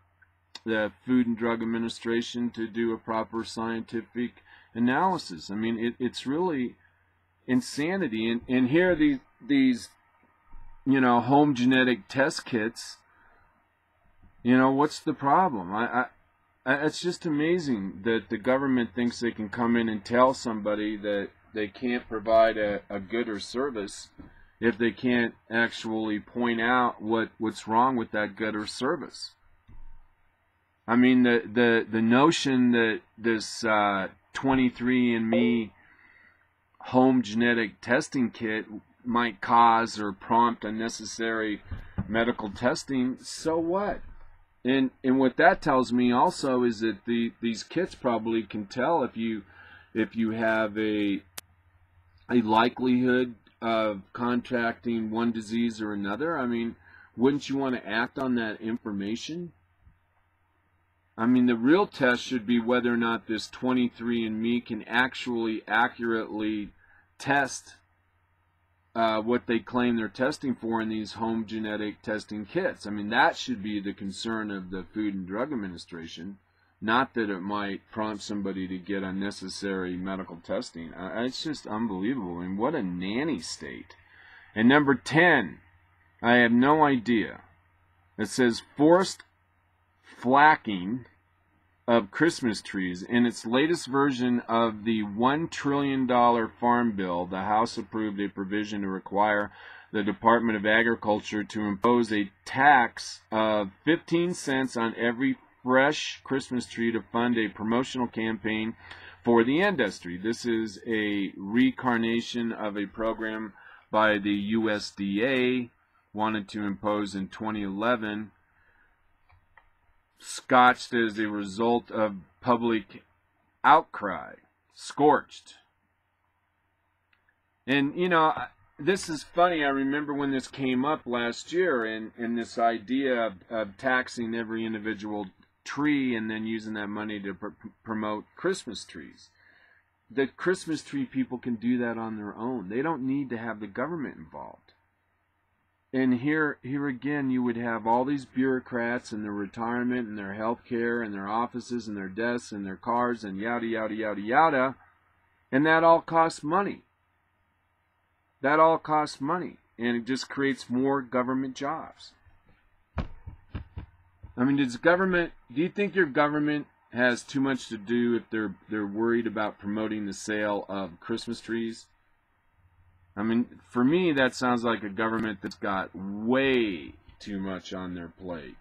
Food and Drug Administration to do a proper scientific analysis. I mean, it's really insanity. And here are these you know, home genetic test kits. You know, what's the problem? It's just amazing that the government thinks they can come in and tell somebody that they can't provide a good or service if they can't actually point out what's wrong with that good or service. I mean, the notion that this 23andMe home genetic testing kit might cause or prompt unnecessary medical testing, so what? And what that tells me also is that these kits probably can tell if you have a likelihood of contracting one disease or another. I mean, wouldn't you want to act on that information? I mean, the real test should be whether or not this 23andMe can actually accurately test what they claim they're testing for in these home genetic testing kits. I mean, that should be the concern of the Food and Drug Administration, not that it might prompt somebody to get unnecessary medical testing. It's just unbelievable. I mean, what a nanny state. And number 10, I have no idea. It says forced flacking of Christmas trees. In its latest version of the $1 trillion farm bill, the House approved a provision to require the Department of Agriculture to impose a tax of 15 cents on every fresh Christmas tree to fund a promotional campaign for the industry. This is a reincarnation of a program by the USDA, wanted to impose in 2011, scotched as a result of public outcry, scorched. And, you know, this is funny. I remember when this came up last year, and this idea of taxing every individual tree and then using that money to promote Christmas trees. The Christmas tree people can do that on their own. They don't need to have the government involved. And here again, you would have all these bureaucrats and their retirement and their health care and their offices and their desks and their cars and yada, yada, yada, yada. And that all costs money. That all costs money. And it just creates more government jobs. I mean, do you think your government has too much to do if they're worried about promoting the sale of Christmas trees? I mean, for me, that sounds like a government that's got way too much on their plate.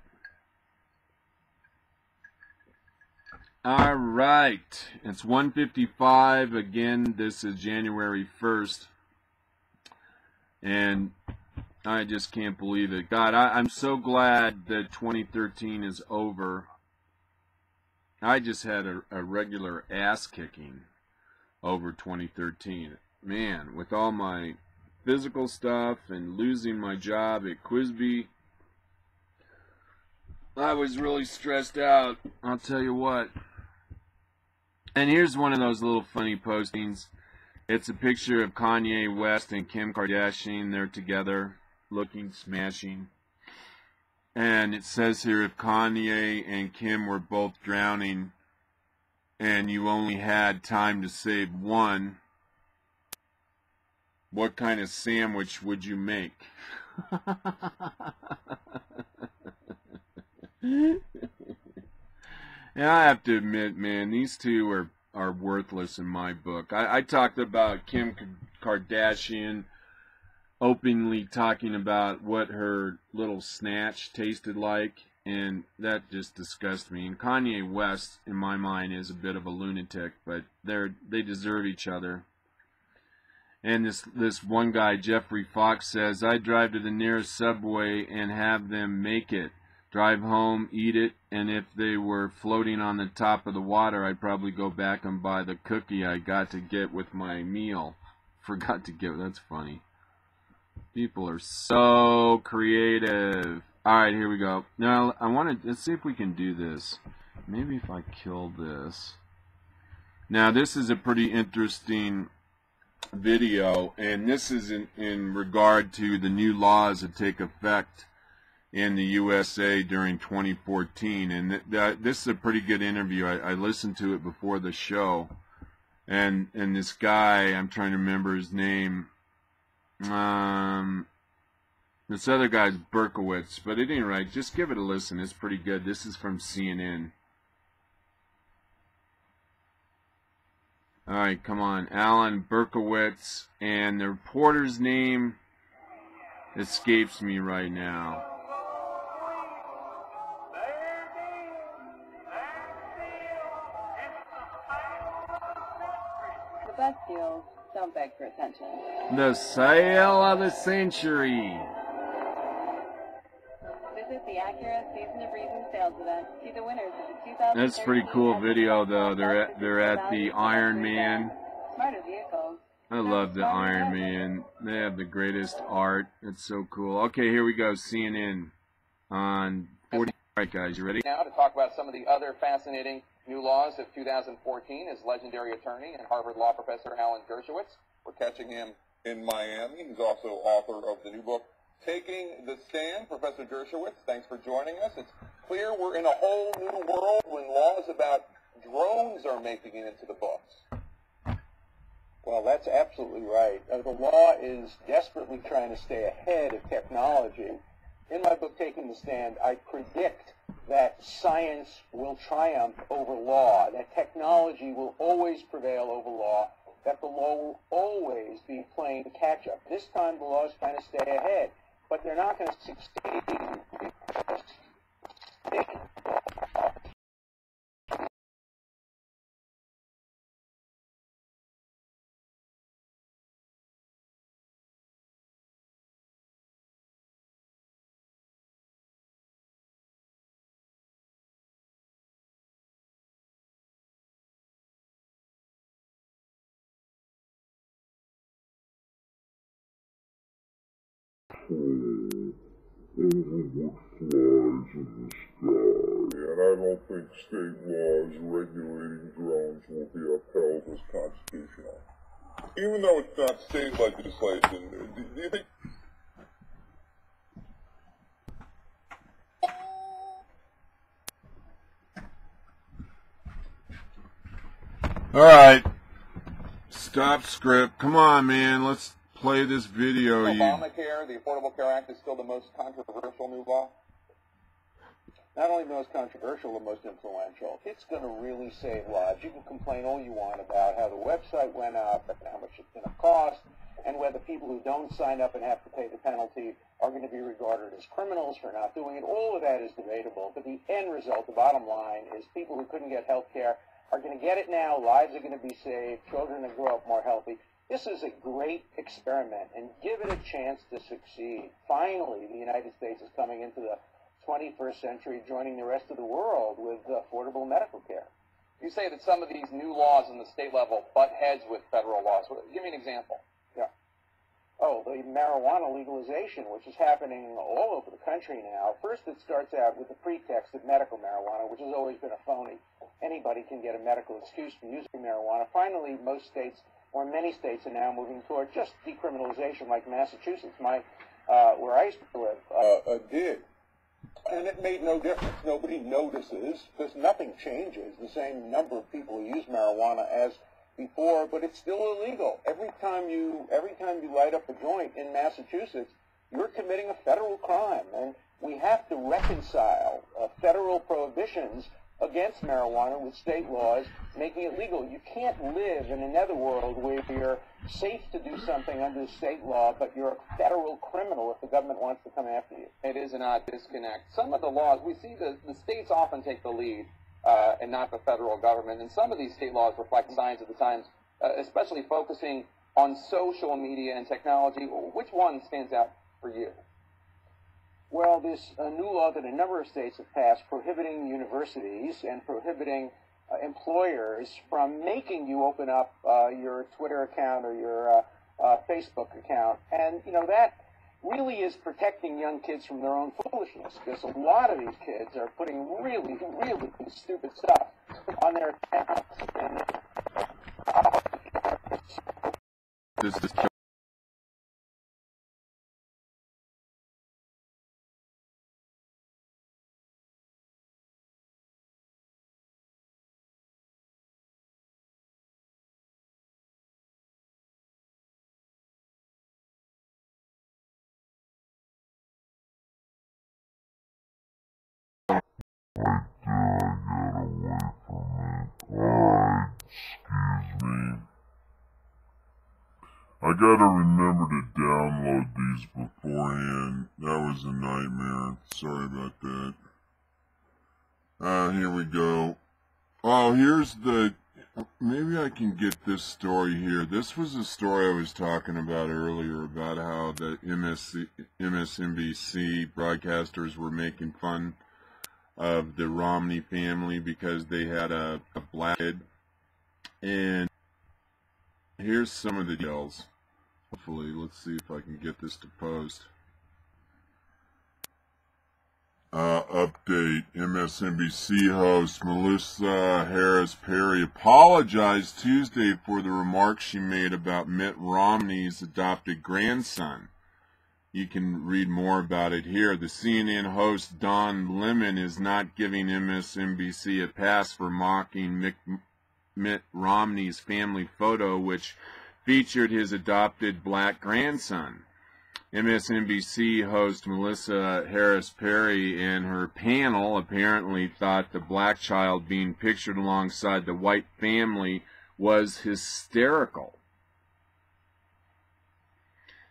All right, it's 1:55. Again, this is January 1st. And I just can't believe it. God, I'm so glad that 2013 is over. I just had a regular ass kicking over 2013. Man, with all my physical stuff and losing my job at Quizby, I was really stressed out, I'll tell you what. And here's one of those little funny postings. It's a picture of Kanye West and Kim Kardashian. They're together, looking smashing. And it says here, if Kanye and Kim were both drowning and you only had time to save one, what kind of sandwich would you make? Yeah, I have to admit, man, these two are worthless in my book. I talked about Kim Kardashian openly talking about what her little snatch tasted like, and that just disgusts me. And Kanye West, in my mind, is a bit of a lunatic, but they deserve each other. And this one guy, Jeffrey Fox, says, I drive to the nearest Subway and have them make it. Drive home, eat it, and if they were floating on the top of the water, I'd probably go back and buy the cookie I got to get with my meal. Forgot to get, that's funny. People are so creative. Alright, here we go. Now, let's see if we can do this. Maybe if I kill this. Now, this is a pretty interesting video, and this is in regard to the new laws that take effect in the USA during 2014, and this is a pretty good interview. I listened to it before the show, and this guy, I'm trying to remember his name, this other guy's Berkowitz, but at any rate, just give it a listen. It's pretty good. This is from CNN. All right, come on, Alan Berkowitz, and the reporter's name escapes me right now. The best deals don't beg for attention. The sale of the century. Visit the Acura Season of Reason sales event. See the winners of the 2013. That's a pretty cool video, though. They're at the Iron Man. Smarter vehicles. I love the Iron Man. They have the greatest art. It's so cool. Okay, here we go. CNN on 40. All right, guys, you ready? Now to talk about some of the other fascinating new laws of 2014 is legendary attorney and Harvard law professor Alan Dershowitz. We're catching him in Miami. He's also author of the new book, Taking the Stand. Professor Dershowitz, thanks for joining us. It's clear we're in a whole new world when laws about drones are making it into the books. Well, that's absolutely right. The law is desperately trying to stay ahead of technology. In my book, Taking the Stand, I predict that science will triumph over law, that technology will always prevail over law, that the law will always be playing catch-up. This time the law is trying to stay ahead, but they're not going to succeed because And I don't think state laws regulating drones will be upheld as constitutional. Even though it's not state legislation, do you think... All right. Stop script. Come on, man. Let's play this video. Obamacare, the Affordable Care Act, is still the most controversial new law? not only the most controversial, the most influential. It's going to really save lives. You can complain all you want about how the website went up and how much it's going to cost, and whether people who don't sign up and have to pay the penalty are going to be regarded as criminals for not doing it. All of that is debatable, but the end result, the bottom line, is people who couldn't get health care are going to get it now. Lives are going to be saved. Children will grow up more healthy. This is a great experiment, and give it a chance to succeed. Finally, the United States is coming into the 21st century, joining the rest of the world with affordable medical care. You say that some of these new laws on the state level butt heads with federal laws. Give me an example. Yeah. Oh, the marijuana legalization, which is happening all over the country now. First, it starts out with the pretext of medical marijuana, which has always been a phony. Anybody can get a medical excuse for using marijuana. Finally, most states, or many states, are now moving toward just decriminalization, like Massachusetts, where I used to live. Did. And it made no difference. Nobody notices because nothing changes. The same number of people who use marijuana as before, but it's still illegal. Every time you light up a joint in Massachusetts, you're committing a federal crime. And we have to reconcile federal prohibitions against marijuana with state laws making it legal. You can't live in another world where you're safe to do something under state law, but you're a federal criminal if the government wants to come after you. It is an odd disconnect. Some of the laws, we see the states often take the lead and not the federal government, and some of these state laws reflect signs of the times, especially focusing on social media and technology. Which one stands out for you? Well, there's a new law that a number of states have passed prohibiting universities and prohibiting employers from making you open up your Twitter account or your Facebook account. And, you know, that really is protecting young kids from their own foolishness, because a lot of these kids are putting really, really stupid stuff on their accounts. And This is I gotta remember to download these beforehand. That was a nightmare. Sorry about that. Here we go. Oh, here's the... Maybe I can get this story here. This was a story I was talking about earlier about how the MSNBC broadcasters were making fun of the Romney family because they had a black kid. And here's some of the details. Hopefully, let's see if I can get this to post. Update. MSNBC host Melissa Harris Perry apologized Tuesday for the remarks she made about Mitt Romney's adopted grandson. You can read more about it here. The CNN host Don Lemon is not giving MSNBC a pass for mocking Mitt Romney's family photo, which featured his adopted black grandson. MSNBC host Melissa Harris Perry and her panel apparently thought the black child being pictured alongside the white family was hysterical.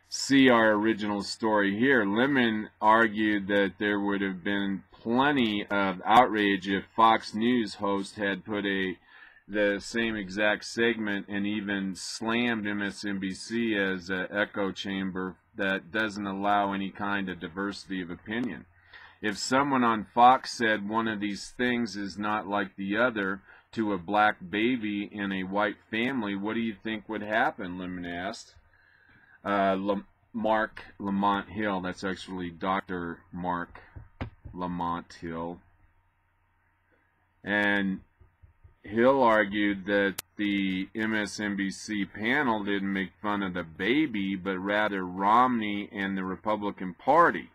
See our original story here. Lemon argued that there would have been plenty of outrage if Fox News host had put the same exact segment and even slammed MSNBC as an echo chamber that doesn't allow any kind of diversity of opinion. If someone on Fox said one of these things is not like the other to a black baby in a white family, what do you think would happen? Lemon asked. Mark Lamont Hill, that's actually Dr. Mark Lamont Hill. And Hill argued that the MSNBC panel didn't make fun of the baby, but rather Romney and the Republican Party.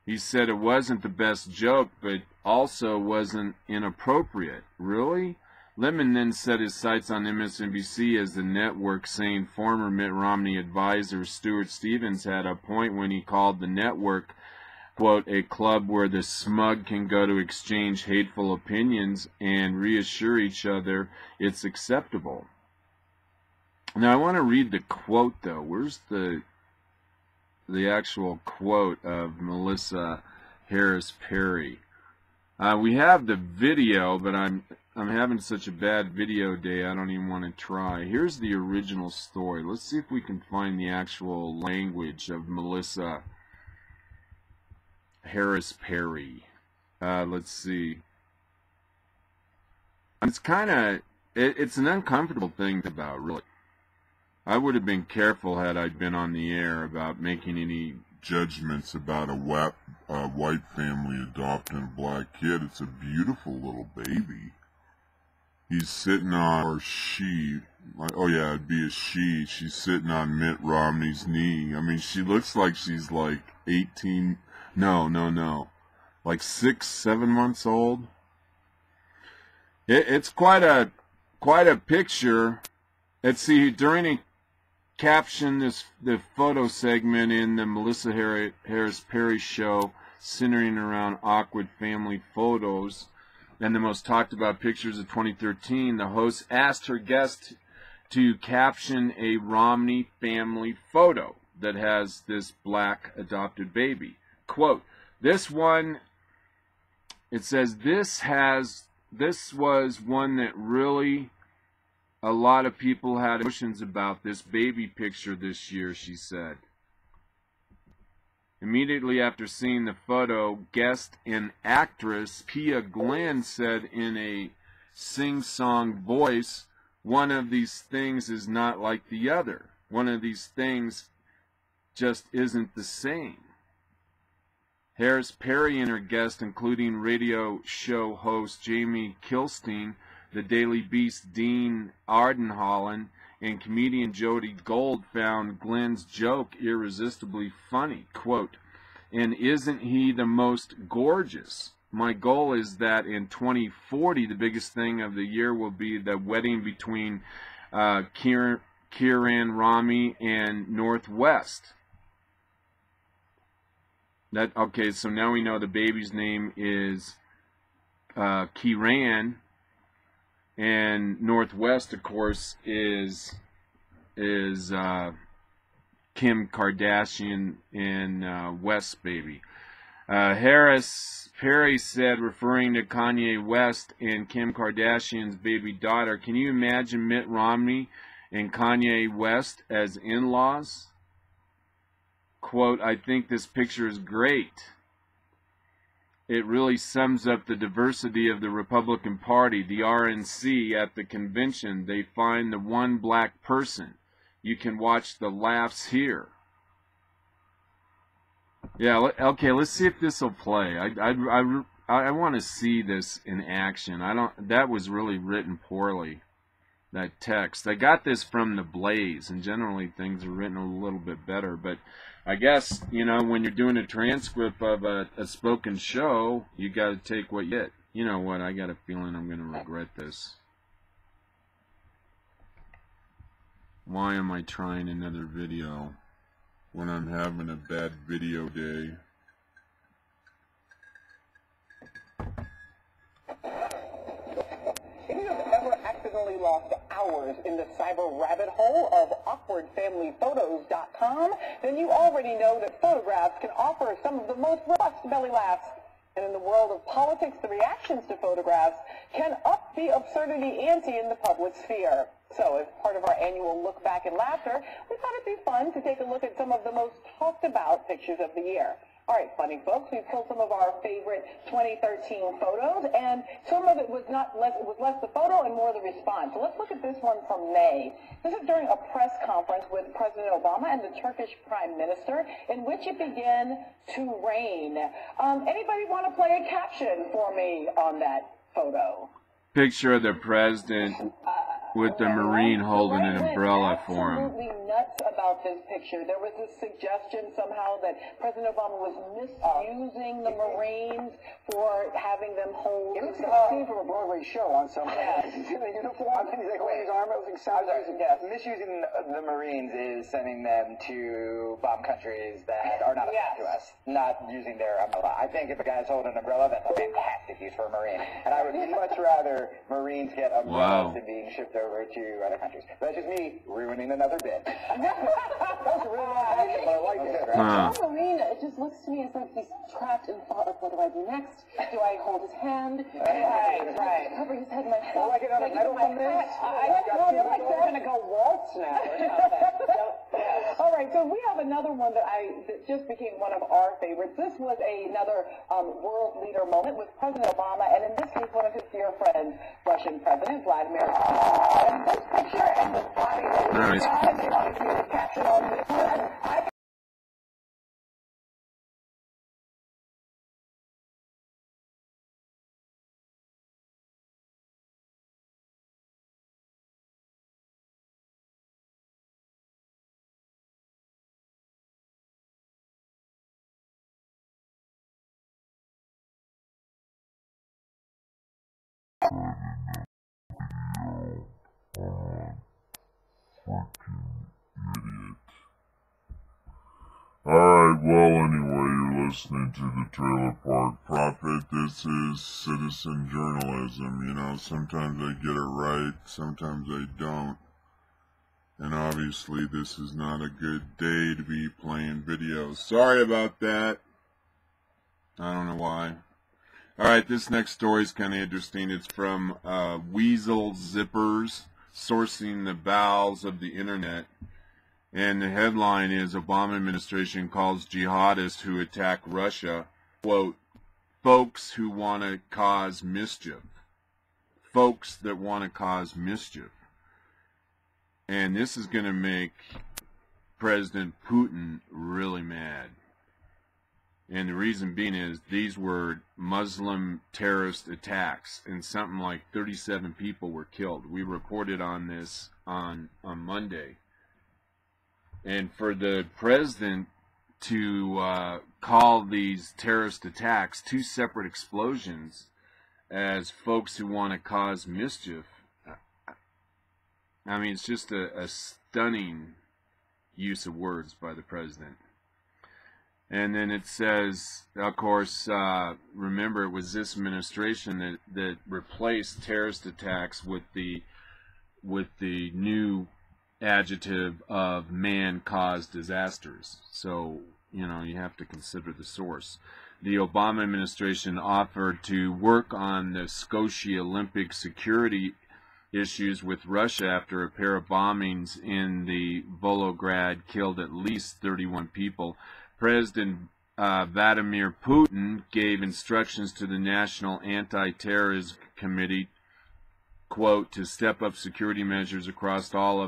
He said it wasn't the best joke, but also wasn't inappropriate. Really? Lemon then set his sights on MSNBC as the network, saying former Mitt Romney advisor Stuart Stevens had a point when he called the network, quote, a club where the smug can go to exchange hateful opinions and reassure each other it's acceptable. Now I want to read the quote though. Where's the actual quote of Melissa Harris Perry? We have the video, but I'm having such a bad video day I don't even want to try. Here's the original story. Let's see if we can find the actual language of Melissa Harris Perry. Let's see. It's kind of, it's an uncomfortable thing about, really. I would have been careful had I been on the air about making any judgments about a white family adopting a black kid. It's a beautiful little baby. He's sitting on, or she, oh yeah, it'd be a she. She's sitting on Mitt Romney's knee. I mean, she looks like she's like 18, no, like 6, 7 months old. It's quite a picture. Let's see, during a caption, the photo segment in the Melissa Harris Perry show centering around awkward family photos. and the most talked about pictures of 2013, the host asked her guest to caption a Romney family photo that has this black adopted baby. Quote, this one, it says, this was one that really a lot of people had emotions about, this baby picture this year, she said. Immediately after seeing the photo, guest and actress Pia Glenn said in a sing-song voice, one of these things is not like the other. One of these things just isn't the same. Harris Perry and her guests, including radio show host Jamie Kilstein, the Daily Beast Dean Ardenholland, and comedian Jody Gold, found Glenn's joke irresistibly funny. Quote, and isn't he the most gorgeous? My goal is that in 2040, the biggest thing of the year will be the wedding between Kiran Rami and Northwest. Okay, so now we know the baby's name is Kiran, and Northwest, of course, is Kim Kardashian and West's baby. Harris Perry said, referring to Kanye West and Kim Kardashian's baby daughter, can you imagine Mitt Romney and Kanye West as in-laws? Quote, I think this picture is great. It really sums up the diversity of the Republican Party, the RNC. At the convention, they find the one black person. You can watch the laughs here. Yeah, okay, let's see if this will play. I want to see this in action. That was really written poorly, that text. I got this from The Blaze, and generally things are written a little bit better, but I guess, you know, when you're doing a transcript of a spoken show, you got to take what you get. You know what, I got a feeling I'm going to regret this. Why am I trying another video when I'm having a bad video day? If you have ever accidentally lost hours in the cyber rabbit hole of awkwardfamilyphotos.com, then you already know that photographs can offer some of the most robust belly laughs. And in the world of politics, the reactions to photographs can up the absurdity ante in the public sphere. So, as part of our annual Look Back and Laughter, we thought it'd be fun to take a look at some of the most talked about pictures of the year. All right, funny folks, we pulled some of our favorite 2013 photos, and some of it was less the photo and more the response. So let's look at this one from May. This is during a press conference with President Obama and the Turkish Prime Minister, in which it began to rain. Anybody want to play a caption for me on that photo? Picture of the president with the Marine holding an umbrella for him. Absolutely nuts about this picture. There was this suggestion somehow that President Obama was misusing the Marines for having them hold. It looks like a scene from a Broadway show on some uniform. He's like holding his arm out. Yes, misusing the Marines is sending them to bomb countries that are not a threat to us, not using their umbrella. I think if a guy's holding an umbrella, that's a fantastic use for a Marine. And I would much rather Marines get umbrellas than being shipped over to other countries. That's just me ruining another bit. That was a really long action, but I liked it. The Marine, it just looks to me as if he's trapped in thought of what do I do next? Do I hold his hand? Right. Cover his head myself? Like it on a metal from this? I feel like they're going to go waltz now. All right, so we have another one that just became one of our favorites. This was another world leader moment with President Obama, and in this case, one of his dear friends, Russian President Vladimir Putin. And this picture and this body language, if you want to see the caption on this one, Alright, well, anyway, you're listening to the Trailer Park Prophet. This is citizen journalism. You know, sometimes I get it right, sometimes I don't. And obviously this is not a good day to be playing videos. Sorry about that. I don't know why. Alright, this next story is kind of interesting. It's from Weasel Zippers, sourcing the bowels of the internet. And the headline is, Obama administration calls jihadists who attack Russia, quote, folks who want to cause mischief. Folks that want to cause mischief. And this is going to make President Putin really mad. And the reason being is these were Muslim terrorist attacks, and something like 37 people were killed. We reported on this on Monday. And for the president to call these terrorist attacks, two separate explosions, as folks who want to cause mischief, I mean, it's just a stunning use of words by the president. And then it says, of course, remember, it was this administration that replaced terrorist attacks with the new adjective of man-caused disasters. So, you know, you have to consider the source. The Obama administration offered to work on the Sochi Olympic security issues with Russia after a pair of bombings in the Volgograd killed at least 31 people. President Vladimir Putin gave instructions to the National Anti-Terrorism Committee, quote, to step up security measures across all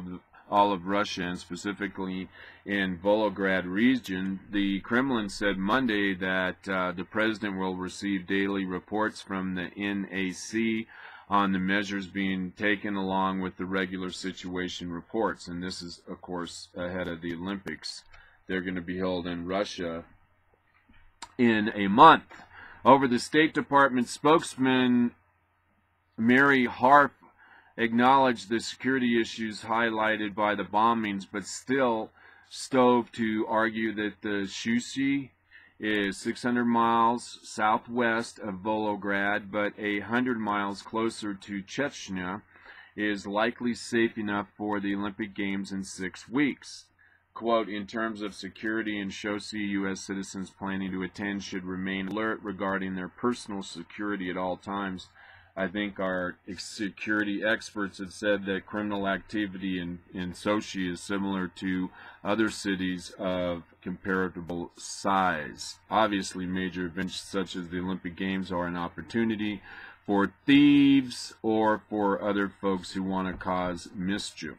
of Russia, and specifically in Volgograd region. The Kremlin said Monday that the president will receive daily reports from the NAC on the measures being taken, along with the regular situation reports. And this is, of course, ahead of the Olympics. They're going to be held in Russia in a month. Over the State Department spokesman Mary Harf acknowledged the security issues highlighted by the bombings, but still strove to argue that the Sochi is 600 miles southwest of Volgograd, but 100 miles closer to Chechnya, is likely safe enough for the Olympic Games in 6 weeks. Quote, in terms of security in Sochi, U.S. citizens planning to attend should remain alert regarding their personal security at all times. I think our security experts have said that criminal activity in Sochi is similar to other cities of comparable size. Obviously, major events such as the Olympic Games are an opportunity for thieves or for other folks who want to cause mischief.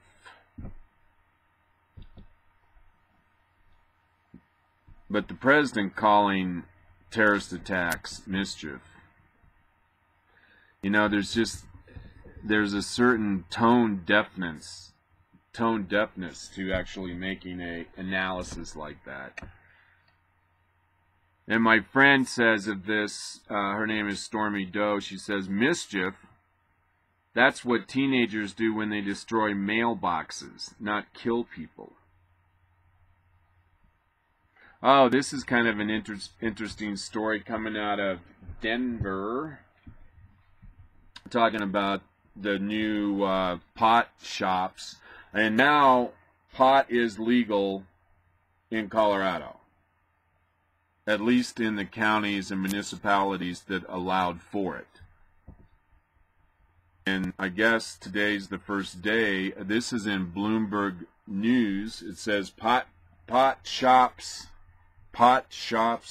But the president calling terrorist attacks mischief, you know, there's a certain tone deafness to actually making a analysis like that. And my friend says of this, her name is Stormy Doe, she says, mischief, that's what teenagers do when they destroy mailboxes, not kill people. Oh, this is kind of an interesting story coming out of Denver, talking about the new pot shops. And now pot is legal in Colorado, at least in the counties and municipalities that allowed for it. And I guess today's the first day. This is in Bloomberg News. It says pot shops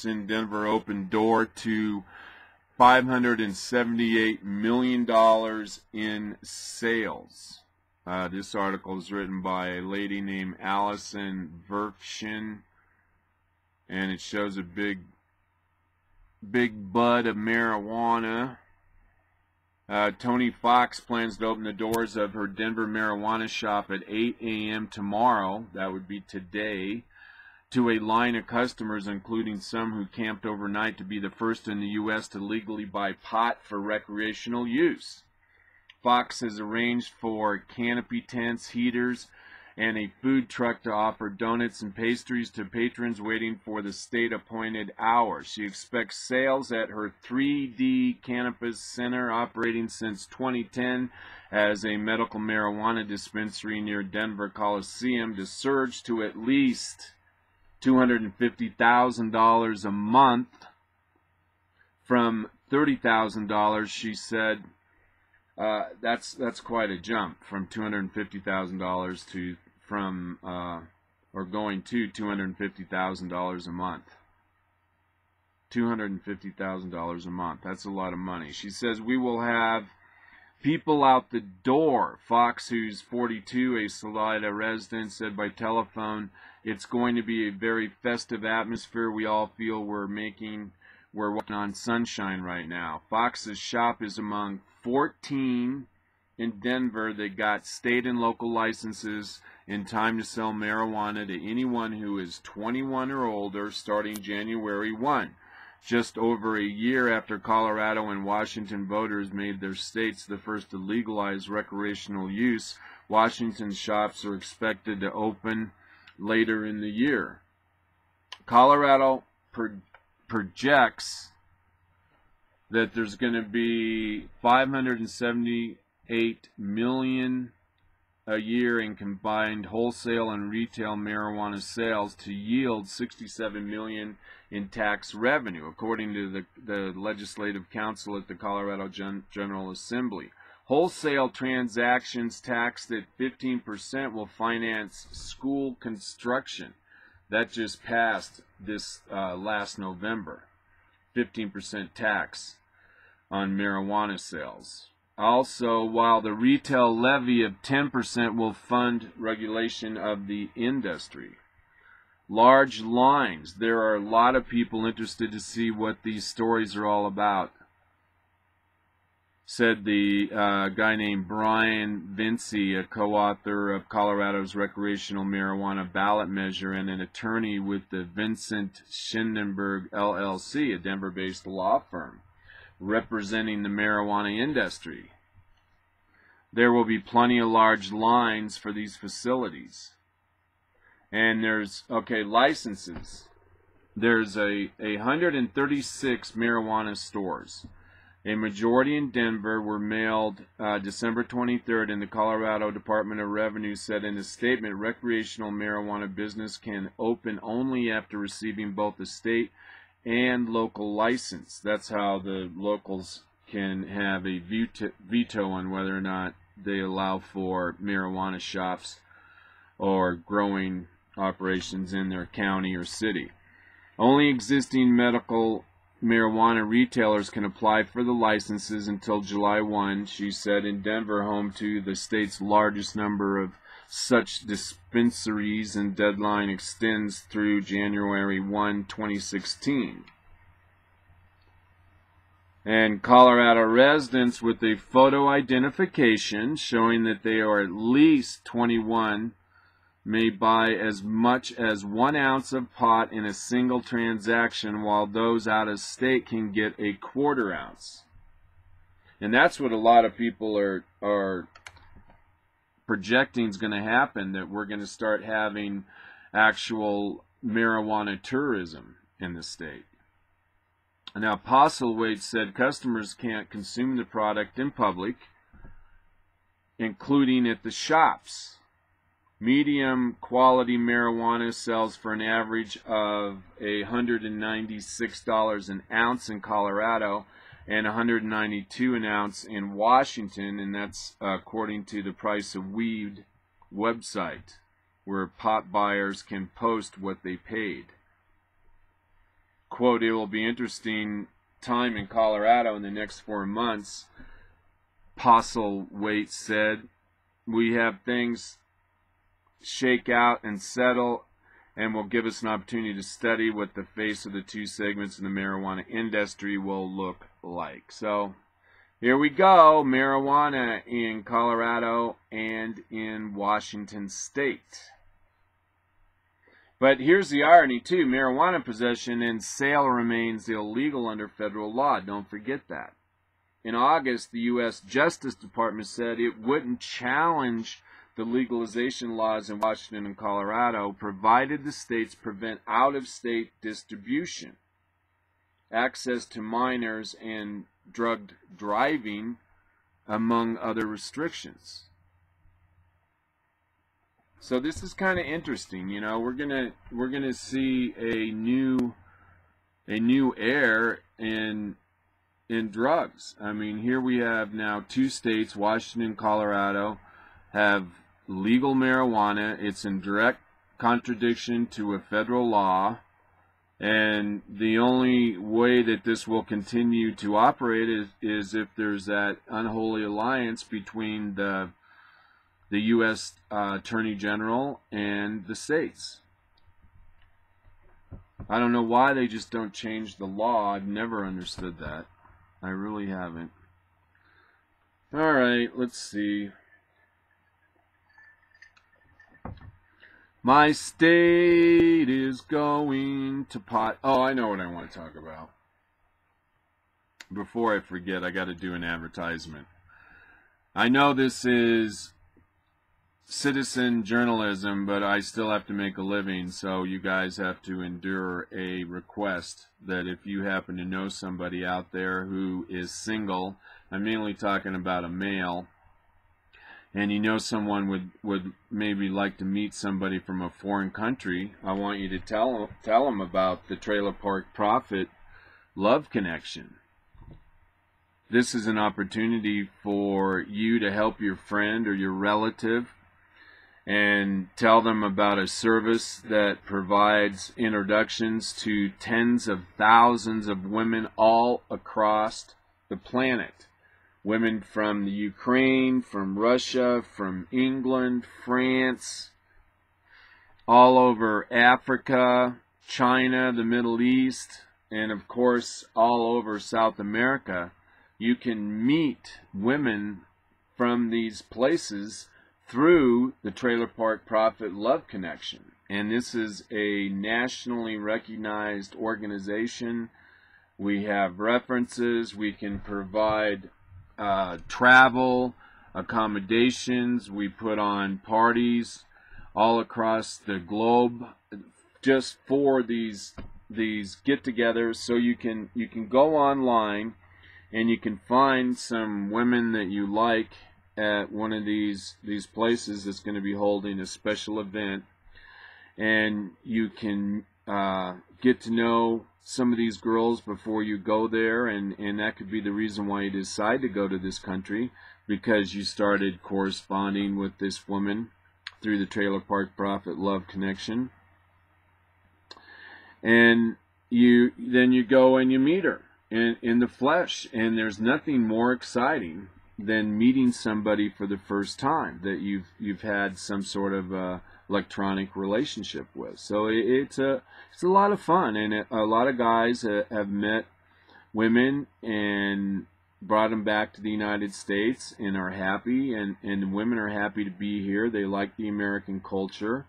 in Denver open door to $578 million in sales. This article is written by a lady named Allison Verkshin, and it shows a big bud of marijuana. Tony Fox plans to open the doors of her Denver marijuana shop at 8 a.m. tomorrow, that would be today, to a line of customers, including some who camped overnight to be the first in the U.S. to legally buy pot for recreational use. Fox has arranged for canopy tents, heaters, and a food truck to offer donuts and pastries to patrons waiting for the state-appointed hour. She expects sales at her 3D Cannabis Center, operating since 2010 as a medical marijuana dispensary near Denver Coliseum, to surge to at least $250,000 a month from $30,000, she said. That's quite a jump from $250,000 to going to $250,000 a month. $250,000 a month. That's a lot of money. She says, we will have people out the door. Fox, who's 42, a Salida resident, said by telephone, it's going to be a very festive atmosphere. We all feel we're walking on sunshine right now. Fox's shop is among 14 in Denver that got state and local licenses in time to sell marijuana to anyone who is 21 or older starting January 1. Just over a year after Colorado and Washington voters made their states the first to legalize recreational use, Washington's shops are expected to open later in the year. Colorado projects that there's going to be $578 million a year in combined wholesale and retail marijuana sales to yield $67 million in tax revenue, according to the Legislative Council at the Colorado General Assembly. Wholesale transactions taxed at 15% will finance school construction. That just passed this last November. 15% tax on marijuana sales. Also, while the retail levy of 10% will fund regulation of the industry. Large lines. There are a lot of people interested to see what these stories are all about, said the guy named Brian Vinci, a co-author of Colorado's recreational marijuana ballot measure and an attorney with the Vincent Schindenberg LLC, a Denver-based law firm representing the marijuana industry. There will be plenty of large lines for these facilities. And there's, licenses. There's 136 marijuana stores. A majority in Denver were mailed December 23rd, and the Colorado Department of Revenue said in a statement, recreational marijuana business can open only after receiving both a state and local license. That's how the locals can have a veto on whether or not they allow for marijuana shops or growing operations in their county or city. Only existing medical marijuana retailers can apply for the licenses until July 1, she said, in Denver, home to the state's largest number of such dispensaries, and deadline extends through January 1, 2016. And Colorado residents with a photo identification showing that they are at least 21 may buy as much as 1 ounce of pot in a single transaction, while those out of state can get a 1/4 ounce. And that's what a lot of people are projecting is going to happen, that we're going to start having actual marijuana tourism in the state. Now, Postlethwaite said customers can't consume the product in public, including at the shops. Medium quality marijuana sells for an average of $196 an ounce in Colorado and $192 an ounce in Washington, and that's according to the Price of Weed website, where pot buyers can post what they paid. Quote, it will be interesting time in Colorado in the next 4 months, Postlethwaite said. We have things shake out and settle, and will give us an opportunity to study what the face of the two segments in the marijuana industry will look like. So here we go, marijuana in Colorado and in Washington State. But here's the irony too, marijuana possession and sale remains illegal under federal law. Don't forget that. In August, the U.S. Justice Department said it wouldn't challenge the legalization laws in Washington and Colorado, provided the states prevent out-of-state distribution, access to minors, and drug driving, among other restrictions. So this is kind of interesting. You know, we're gonna see a new era in drugs. I mean, here we have now 2 states, Washington and Colorado, have legal marijuana. It's in direct contradiction to a federal law, and the only way that this will continue to operate is if there's that unholy alliance between the U.S. Attorney General and the states. I don't know why they just don't change the law. I've never understood that. I really haven't. All right, let's see. My state is going to pot. Oh, I know what I want to talk about. Before I forget, I got to do an advertisement. I know this is citizen journalism, but I still have to make a living, so you guys have to endure a request that if you happen to know somebody out there who is single, I'm mainly talking about a male, and you know someone would maybe like to meet somebody from a foreign country, I want you to tell them about the Trailer Park Prophet Love Connection. This is an opportunity for you to help your friend or your relative and tell them about a service that provides introductions to tens of thousands of women all across the planet. Women from the Ukraine, from Russia, from England, France, all over Africa, China, the Middle East, and of course all over South America. You can meet women from these places through the Trailer Park Prophet Love Connection. And this is a nationally recognized organization. We have references. We can provide travel, accommodations. We put on parties all across the globe just for these get-togethers. So you can go online and you can find some women that you like at one of these places that's going to be holding a special event, and you can get to know some of these girls before you go there, and that could be the reason why you decide to go to this country, because you started corresponding with this woman through the Trailer Park Prophet Love Connection, and then you go and you meet her in the flesh, and there's nothing more exciting than meeting somebody for the first time that you've had some sort of electronic relationship with. So it's a lot of fun, and a lot of guys have met women and brought them back to the United States and are happy, and the women are happy to be here. They like the American culture,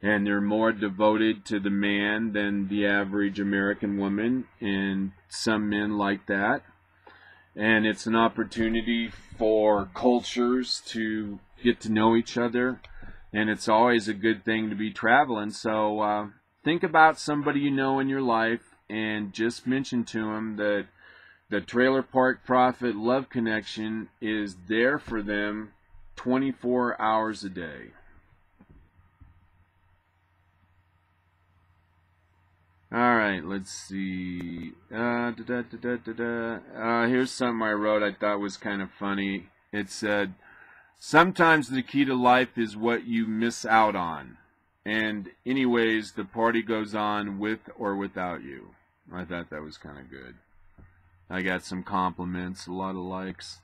and they're more devoted to the man than the average American woman, and some men like that. And it's an opportunity for cultures to get to know each other, and it's always a good thing to be traveling. So think about somebody you know in your life and just mention to them that the Trailer Park Prophet Love Connection is there for them 24 hours a day. All right, let's see. Here's something I wrote I thought was kind of funny. It said, "Sometimes the key to life is what you miss out on. And anyways, the party goes on with or without you." I thought that was kind of good. I got some compliments, a lot of likes.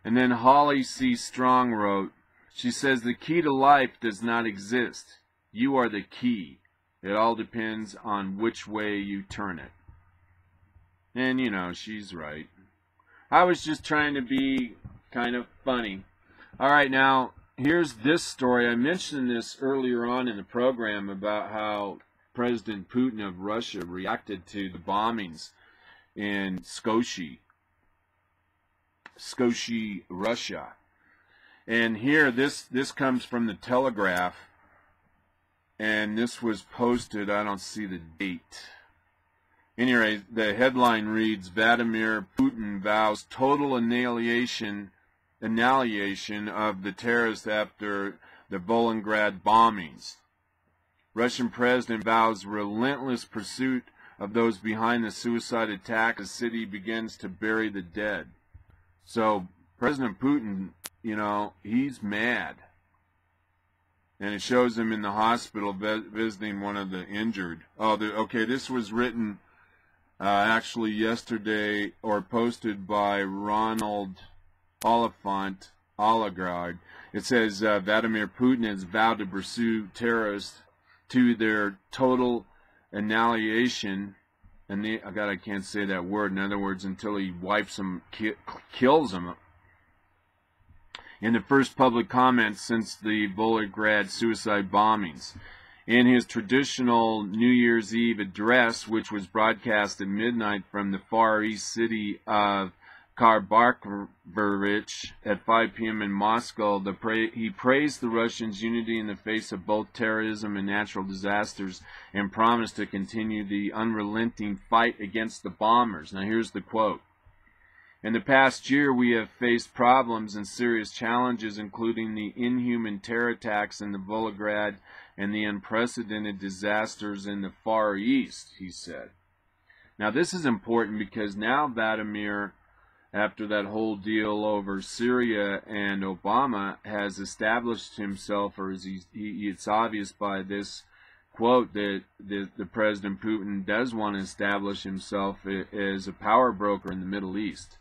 And then Holly C. Strong wrote, she says, "The key to life does not exist. You are the key. It all depends on which way you turn it." And, you know, she's right. I was just trying to be kind of funny. All right, now, here's this story. I mentioned this earlier on in the program about how President Putin of Russia reacted to the bombings in Sochi, Russia. And here, this comes from the Telegraph, and this was posted, I don't see the date. Anyway, the headline reads, Vladimir Putin vows total annihilation of the terrorists after the Volgograd bombings. Russian president vows relentless pursuit of those behind the suicide attack as city begins to bury the dead. So President Putin, you know, he's mad. And it shows him in the hospital visiting one of the injured. Oh, okay, this was written actually yesterday, or posted by Ronald Oliphant. It says Vladimir Putin has vowed to pursue terrorists to their total annihilation, and I can't say that word. In other words, until he wipes them, kills them. In the first public comments since the Volgograd suicide bombings. In his traditional New Year's Eve address, which was broadcast at midnight from the Far East city of Khabarovsk at 5 p.m. in Moscow, he praised the Russians' unity in the face of both terrorism and natural disasters and promised to continue the unrelenting fight against the bombers. Now here's the quote. In the past year, we have faced problems and serious challenges, including the inhuman terror attacks in the Volgograd and the unprecedented disasters in the Far East, he said. Now, this is important because now Vladimir, after that whole deal over Syria and Obama, has established himself, or it's obvious by this quote that the President Putin does want to establish himself as a power broker in the Middle East.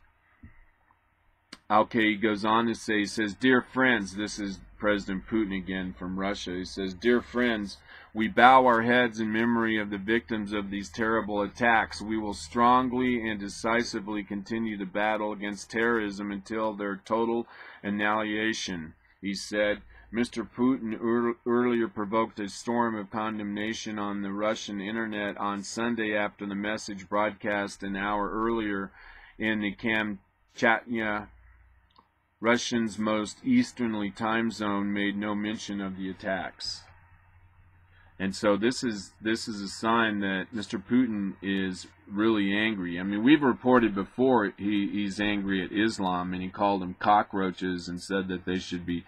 Okay, he goes on to say, he says, Dear friends, this is President Putin again from Russia. He says, Dear friends, we bow our heads in memory of the victims of these terrible attacks. We will strongly and decisively continue the battle against terrorism until their total annihilation, he said. Mr. Putin earlier provoked a storm of condemnation on the Russian internet on Sunday after the message broadcast an hour earlier in the Kamchatka, Russia's most easterly time zone, made no mention of the attacks. And so this is a sign that Mr. Putin is really angry. I mean, we've reported before he's angry at Islam, and he called them cockroaches and said that they should be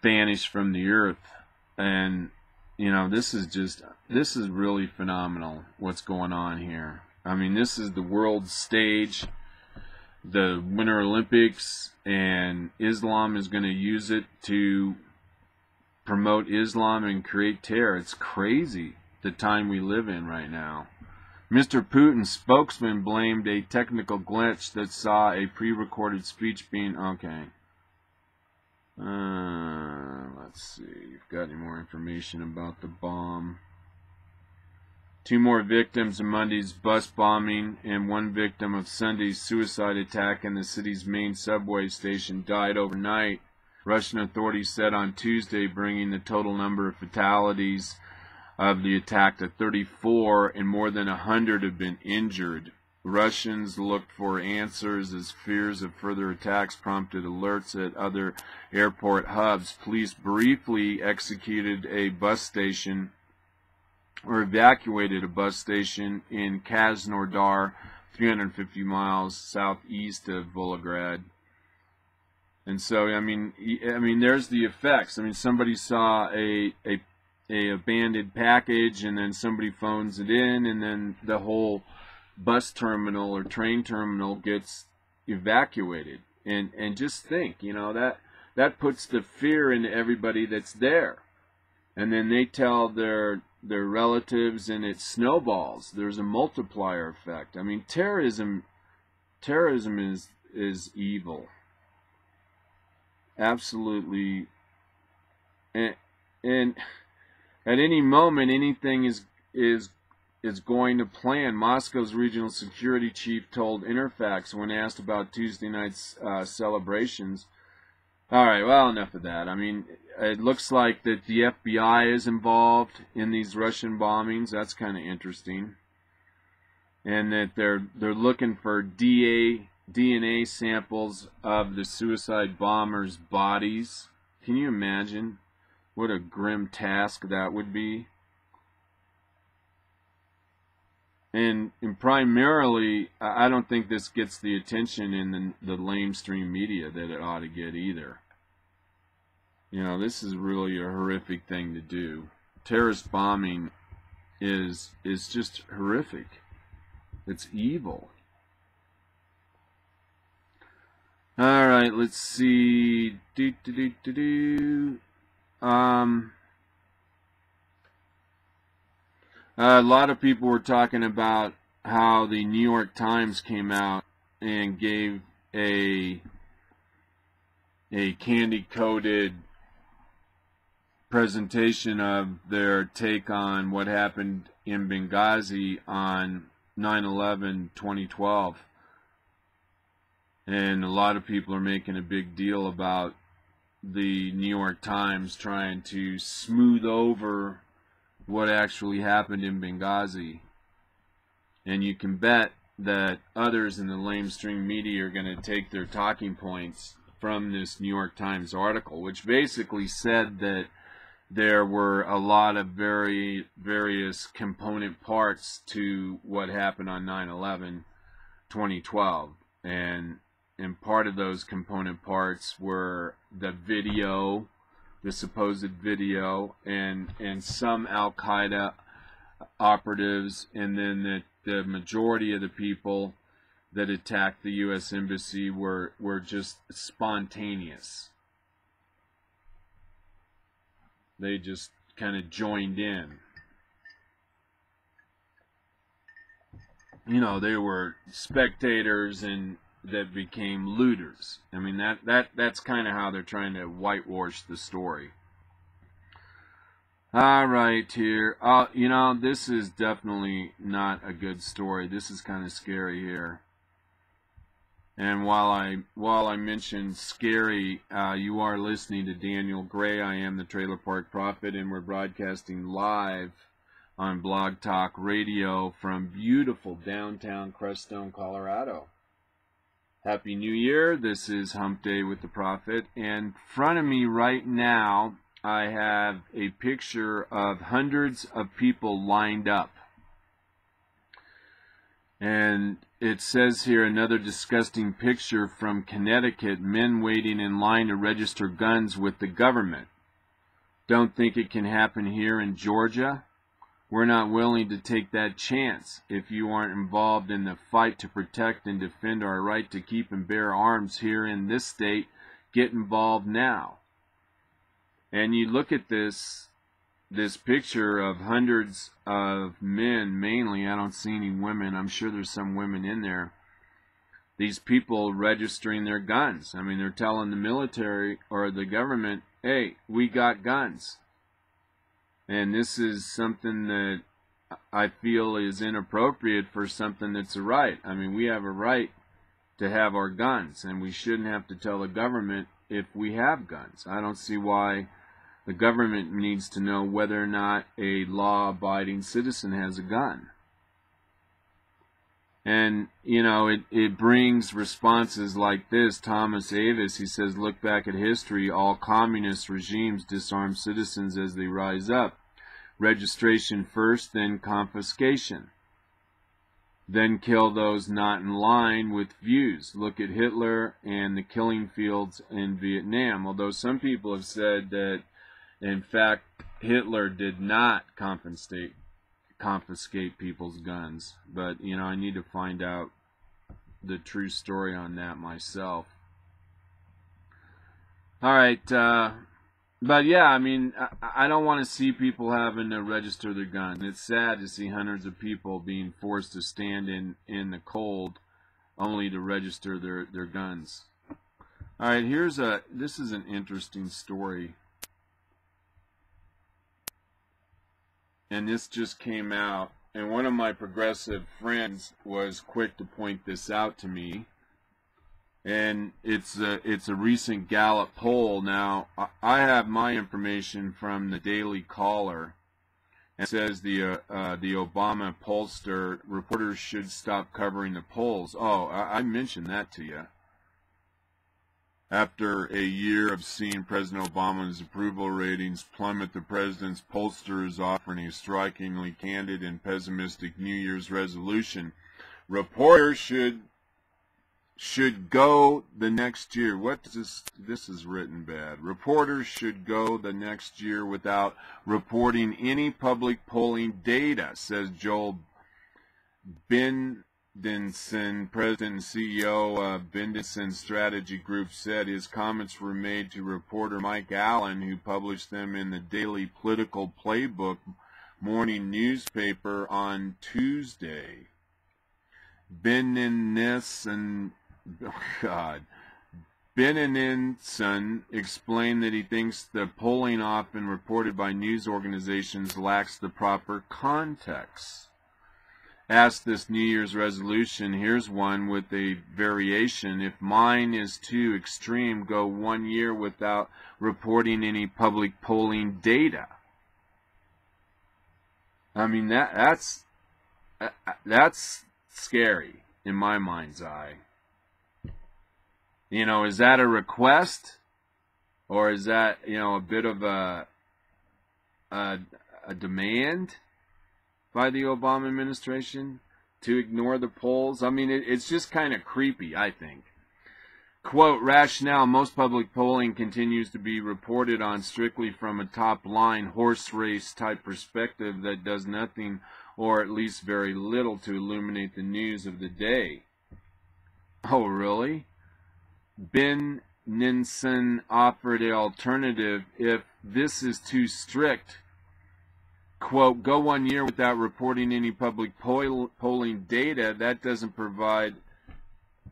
banished from the earth. And you know, this is really phenomenal what's going on here. I mean, this is the world stage, the Winter Olympics, and Islam is going to use it to promote Islam and create terror. It's crazy the time we live in right now. Mr. Putin's spokesman blamed a technical glitch that saw a pre-recorded speech being... Okay. Let's see. You've got any more information about the bomb? 2 more victims of Monday's bus bombing and 1 victim of Sunday's suicide attack in the city's main subway station died overnight, Russian authorities said on Tuesday, bringing the total number of fatalities of the attack to 34, and more than 100 have been injured. Russians looked for answers as fears of further attacks prompted alerts at other airport hubs. Police briefly evacuated a bus station in Krasnodar, 350 miles southeast of Volgograd. And so, I mean, there's the effects. I mean, somebody saw a abandoned package, and then somebody phones it in, and then the whole bus terminal or train terminal gets evacuated. And just think, you know, that puts the fear into everybody that's there. And then they tell their relatives, and it snowballs. There's a multiplier effect. I mean, terrorism is evil. Absolutely. And at any moment, anything is going to plan. Moscow's regional security chief told Interfax when asked about Tuesday night's celebrations. All right, well, enough of that. I mean, it looks like that the FBI is involved in these Russian bombings. That's kind of interesting. And that they're looking for DA DNA samples of the suicide bombers' bodies. Can you imagine what a grim task that would be? And primarily, I don't think this gets the attention in the lamestream media that it ought to get either. You know, this is really a horrific thing to do. Terrorist bombing is just horrific. It's evil. All right, let's see. A lot of people were talking about how the New York Times came out and gave a candy-coated presentation of their take on what happened in Benghazi on 9/11/2012. And a lot of people are making a big deal about the New York Times trying to smooth over what actually happened in Benghazi. And you can bet that others in the lamestream media are going to take their talking points from this New York Times article, which basically said that there were a lot of various component parts to what happened on 9/11/2012. And part of those component parts were the video, the supposed video, and some Al-Qaeda operatives, and then that the majority of the people that attacked the U.S. Embassy were just spontaneous. They just kind of joined in. You know, they were spectators and that became looters. I mean, that's kind of how they're trying to whitewash the story. All right, here. You know, this is definitely not a good story. This is kind of scary here. And while I mentioned scary, you are listening to Daniel Gray. I am the Trailer Park Prophet, and we're broadcasting live on Blog Talk Radio from beautiful downtown Crestone, Colorado. Happy New Year. This is Hump Day with the Prophet. And in front of me right now, I have a picture of hundreds of people lined up. And it says here, another disgusting picture from Connecticut, men waiting in line to register guns with the government. Don't think it can happen here in Georgia? We're not willing to take that chance. If you aren't involved in the fight to protect and defend our right to keep and bear arms here in this state, get involved now. And you look at this picture of hundreds of men, mainly. I don't see any women. I'm sure there's some women in there. These people registering their guns. I mean, they're telling the military or the government, hey, we got guns. And this is something that I feel is inappropriate for something that's a right. I mean, we have a right to have our guns, and we shouldn't have to tell the government if we have guns. I don't see why the government needs to know whether or not a law-abiding citizen has a gun. And, you know, it brings responses like this. Thomas Avis, he says, look back at history. All communist regimes disarm citizens as they rise up. Registration first, then confiscation. Then kill those not in line with views. Look at Hitler and the killing fields in Vietnam. Although some people have said that, in fact, Hitler did not confiscate people's guns. But, you know, I need to find out the true story on that myself. All right, but yeah, I mean, I don't want to see people having to register their guns. It's sad to see hundreds of people being forced to stand in the cold only to register their guns. All right, this is an interesting story. And this just came out, and one of my progressive friends was quick to point this out to me. And it's a recent Gallup poll. Now, I have my information from the Daily Caller, and says the Obama pollster, reporters should stop covering the polls. Oh, I mentioned that to you. After a year of seeing President Obama's approval ratings plummet, the president's pollster is offering a strikingly candid and pessimistic New Year's resolution. Reporters should go the next year. What is this is written bad. Reporters should go the next year without reporting any public polling data, says Joel Bendenson, president and CEO of Bendenson Strategy Group, said. His comments were made to reporter Mike Allen, who published them in the Daily Political Playbook morning newspaper on Tuesday. Bendenson explained that he thinks the polling often reported by news organizations lacks the proper context. Asked this New Year's resolution, here's one with a variation. If mine is too extreme, go 1 year without reporting any public polling data. I mean, that's scary in my mind's eye. You know, is that a request, or is that, you know, a bit of a demand by the Obama administration to ignore the polls? I mean, it's just kind of creepy, I think. Quote, rationale, most public polling continues to be reported on strictly from a top-line horse race type perspective that does nothing, or at least very little, to illuminate the news of the day. Oh, really? Ben Ninson offered an alternative. If this is too strict, quote, go 1 year without reporting any public polling data, that doesn't provide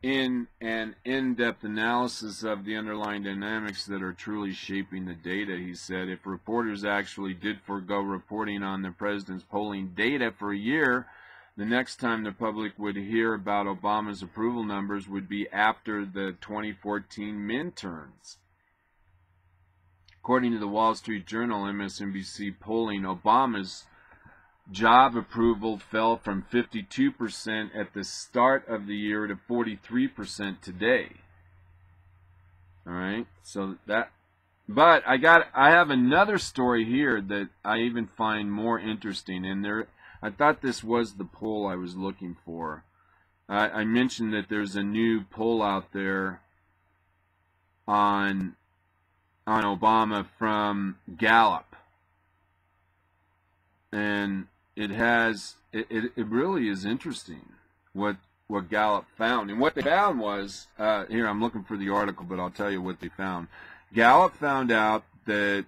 an in-depth analysis of the underlying dynamics that are truly shaping the data, he said. If reporters actually did forego reporting on the president's polling data for a year, the next time the public would hear about Obama's approval numbers would be after the 2014 midterms. According to the Wall Street Journal, MSNBC polling, Obama's job approval fell from 52% at the start of the year to 43% today. All right, so that. But I have another story here that I even find more interesting, and I thought this was the poll I was looking for. I mentioned that there's a new poll out there on Obama from Gallup, and it really is interesting what Gallup found. And what they found was, here I'm looking for the article, but I'll tell you what they found. Gallup found out that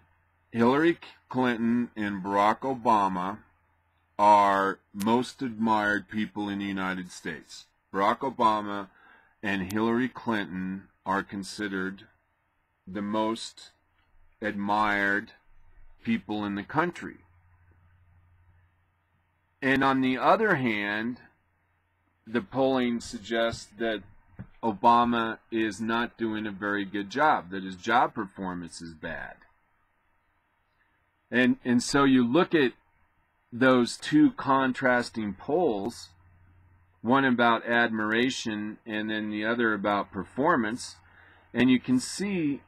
Hillary Clinton and Barack Obama are most admired people in the United States. Barack Obama and Hillary Clinton are considered the most admired people in the country. And on the other hand, the polling suggests that Obama is not doing a very good job, that his job performance is bad. And so you look at those two contrasting polls, one about admiration and then the other about performance, and you can see,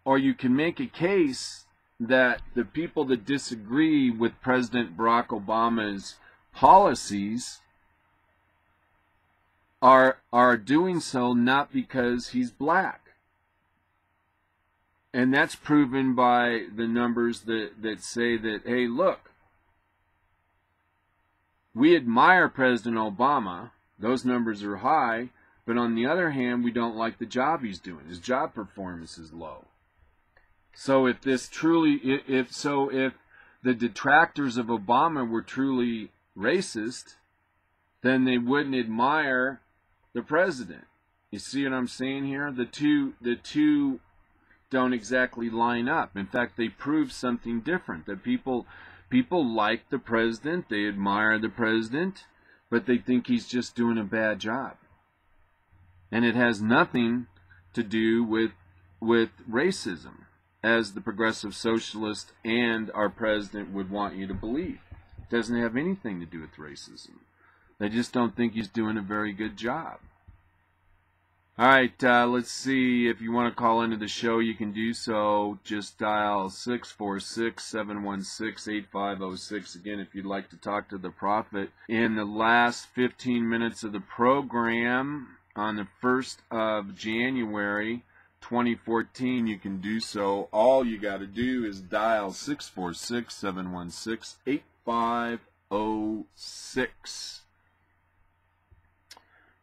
or you can make a case that the people that disagree with President Barack Obama's policies are doing so not because he's black. And that's proven by the numbers that say that, hey, look, we admire President Obama, those numbers are high, but on the other hand, we don't like the job he's doing. His job performance is low. So if the detractors of Obama were truly racist, then they wouldn't admire the president. You see what I'm saying here? The two don't exactly line up. In fact, they prove something different. That people like the president, they admire the president, but they think he's just doing a bad job. And it has nothing to do with racism, as the progressive socialist and our president would want you to believe. It doesn't have anything to do with racism. They just don't think he's doing a very good job. All right, let's see. If you want to call into the show, you can do so. Just dial 646-716-8506. Again, if you'd like to talk to the Prophet. In the last 15 minutes of the program, on the 1st of January 2014, you can do so. All you got to do is dial 646-716-8506.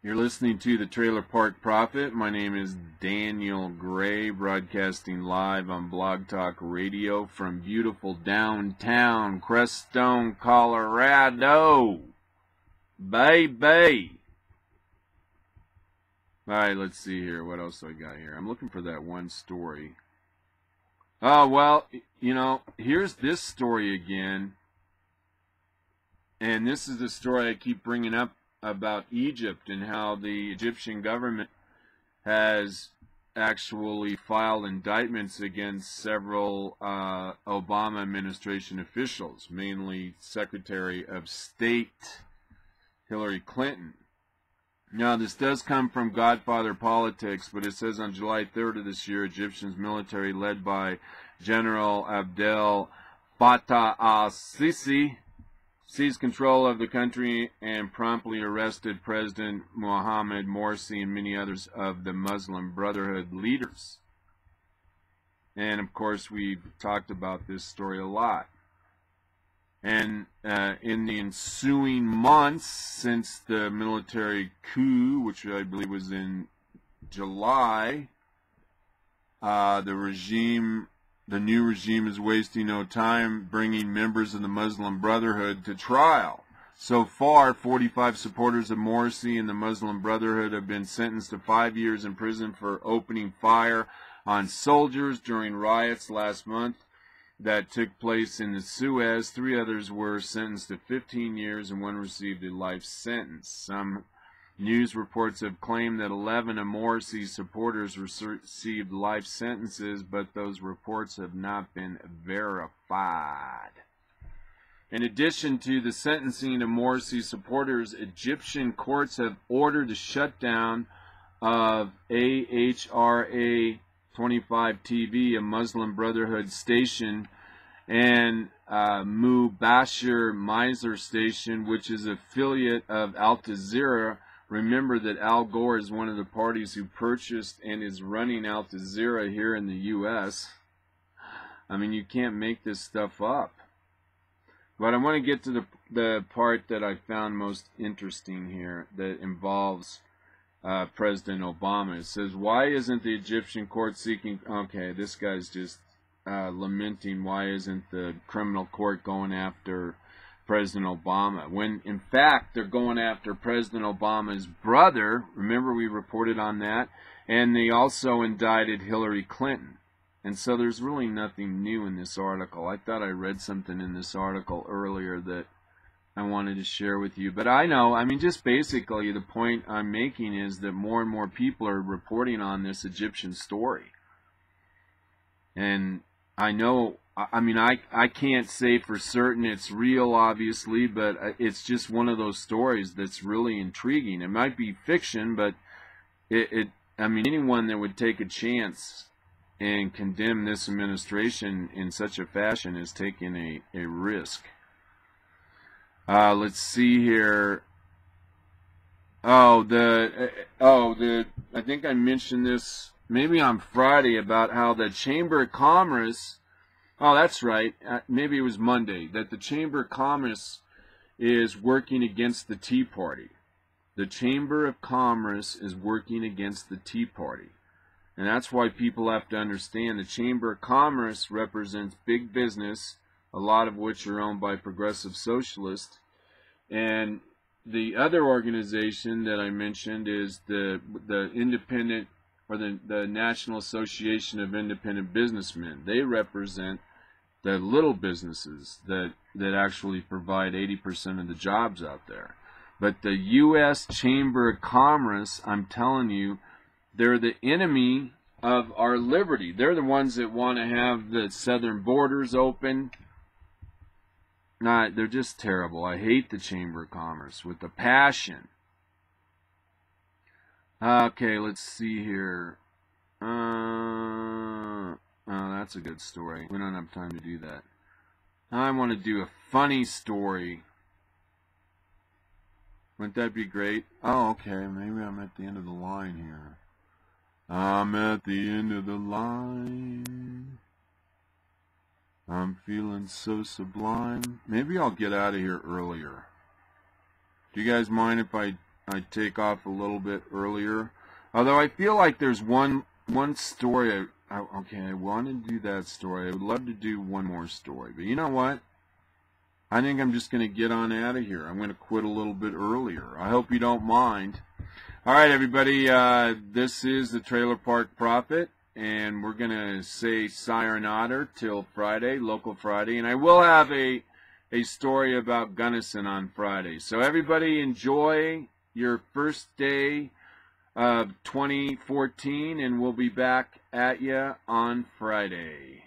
You're listening to the Trailer Park Prophet. My name is Daniel Gray, broadcasting live on Blog Talk Radio from beautiful downtown Crestone, Colorado. Baby. All right, let's see here. What else do I got here? I'm looking for that one story. Oh, well, you know, here's this story again. And this is the story I keep bringing up about Egypt and how the Egyptian government has actually filed indictments against several Obama administration officials, mainly Secretary of State Hillary Clinton. Now, this does come from Godfather Politics, but it says on July 3rd of this year, Egyptian military led by General Abdel Fattah al-Sisi seized control of the country and promptly arrested President Mohamed Morsi and many others of the Muslim Brotherhood leaders. And, of course, we've talked about this story a lot. And in the ensuing months since the military coup, which I believe was in July, the new regime is wasting no time bringing members of the Muslim Brotherhood to trial. So far, 45 supporters of Morsi and the Muslim Brotherhood have been sentenced to 5 years in prison for opening fire on soldiers during riots last month that took place in the Suez. 3 others were sentenced to 15 years and 1 received a life sentence. Some news reports have claimed that 11 of Morsi's supporters received life sentences, but those reports have not been verified. In addition to the sentencing of Morsi's supporters, Egyptian courts have ordered the shutdown of AHRA 25 TV, a Muslim Brotherhood station, and Mubashir Miser station, which is an affiliate of Al Jazeera. Remember that Al Gore is one of the parties who purchased and is running Al Jazeera here in the U.S. I mean, you can't make this stuff up. But I want to get to the part that I found most interesting here that involves President Obama. It says, why isn't the Egyptian court seeking... Okay, this guy's just lamenting why isn't the criminal court going after President Obama, when in fact they're going after President Obama's brother. Remember, we reported on that, and they also indicted Hillary Clinton. And so there's really nothing new in this article. I thought I read something in this article earlier that I wanted to share with you, but I mean, just basically the point I'm making is that more and more people are reporting on this Egyptian story. And I know, I mean, I can't say for certain it's real, obviously, but it's just one of those stories that's really intriguing. It might be fiction, but I mean, anyone that would take a chance and condemn this administration in such a fashion is taking a risk. Let's see here. I think I mentioned this maybe on Friday about how the Chamber of Commerce, oh, that's right, maybe it was Monday, that the Chamber of Commerce is working against the Tea Party. The Chamber of Commerce is working against the Tea Party. And that's why people have to understand the Chamber of Commerce represents big business, a lot of which are owned by progressive socialists. And the other organization that I mentioned is the independent, or the National Association of Independent Businessmen. They represent the little businesses that actually provide 80% of the jobs out there. But the U.S. Chamber of Commerce, I'm telling you, they're the enemy of our liberty. They're the ones that want to have the southern borders open. they're just terrible. I hate the Chamber of Commerce with a passion. Okay, let's see here. Oh, that's a good story. We don't have time to do that. I want to do a funny story. Wouldn't that be great? Oh, okay. Maybe I'm at the end of the line here. I'm at the end of the line. I'm feeling so sublime. Maybe I'll get out of here earlier. Do you guys mind if I take off a little bit earlier? Although I feel like there's one story. Okay, I want to do that story. I would love to do one more story. But you know what? I think I'm just going to get on out of here. I'm going to quit a little bit earlier. I hope you don't mind. All right, everybody. This is the Trailer Park Prophet. And we're going to say sayonara till Friday, local Friday. And I will have a story about Gunnison on Friday. So everybody enjoy your first day of 2014, and we'll be back at you on Friday.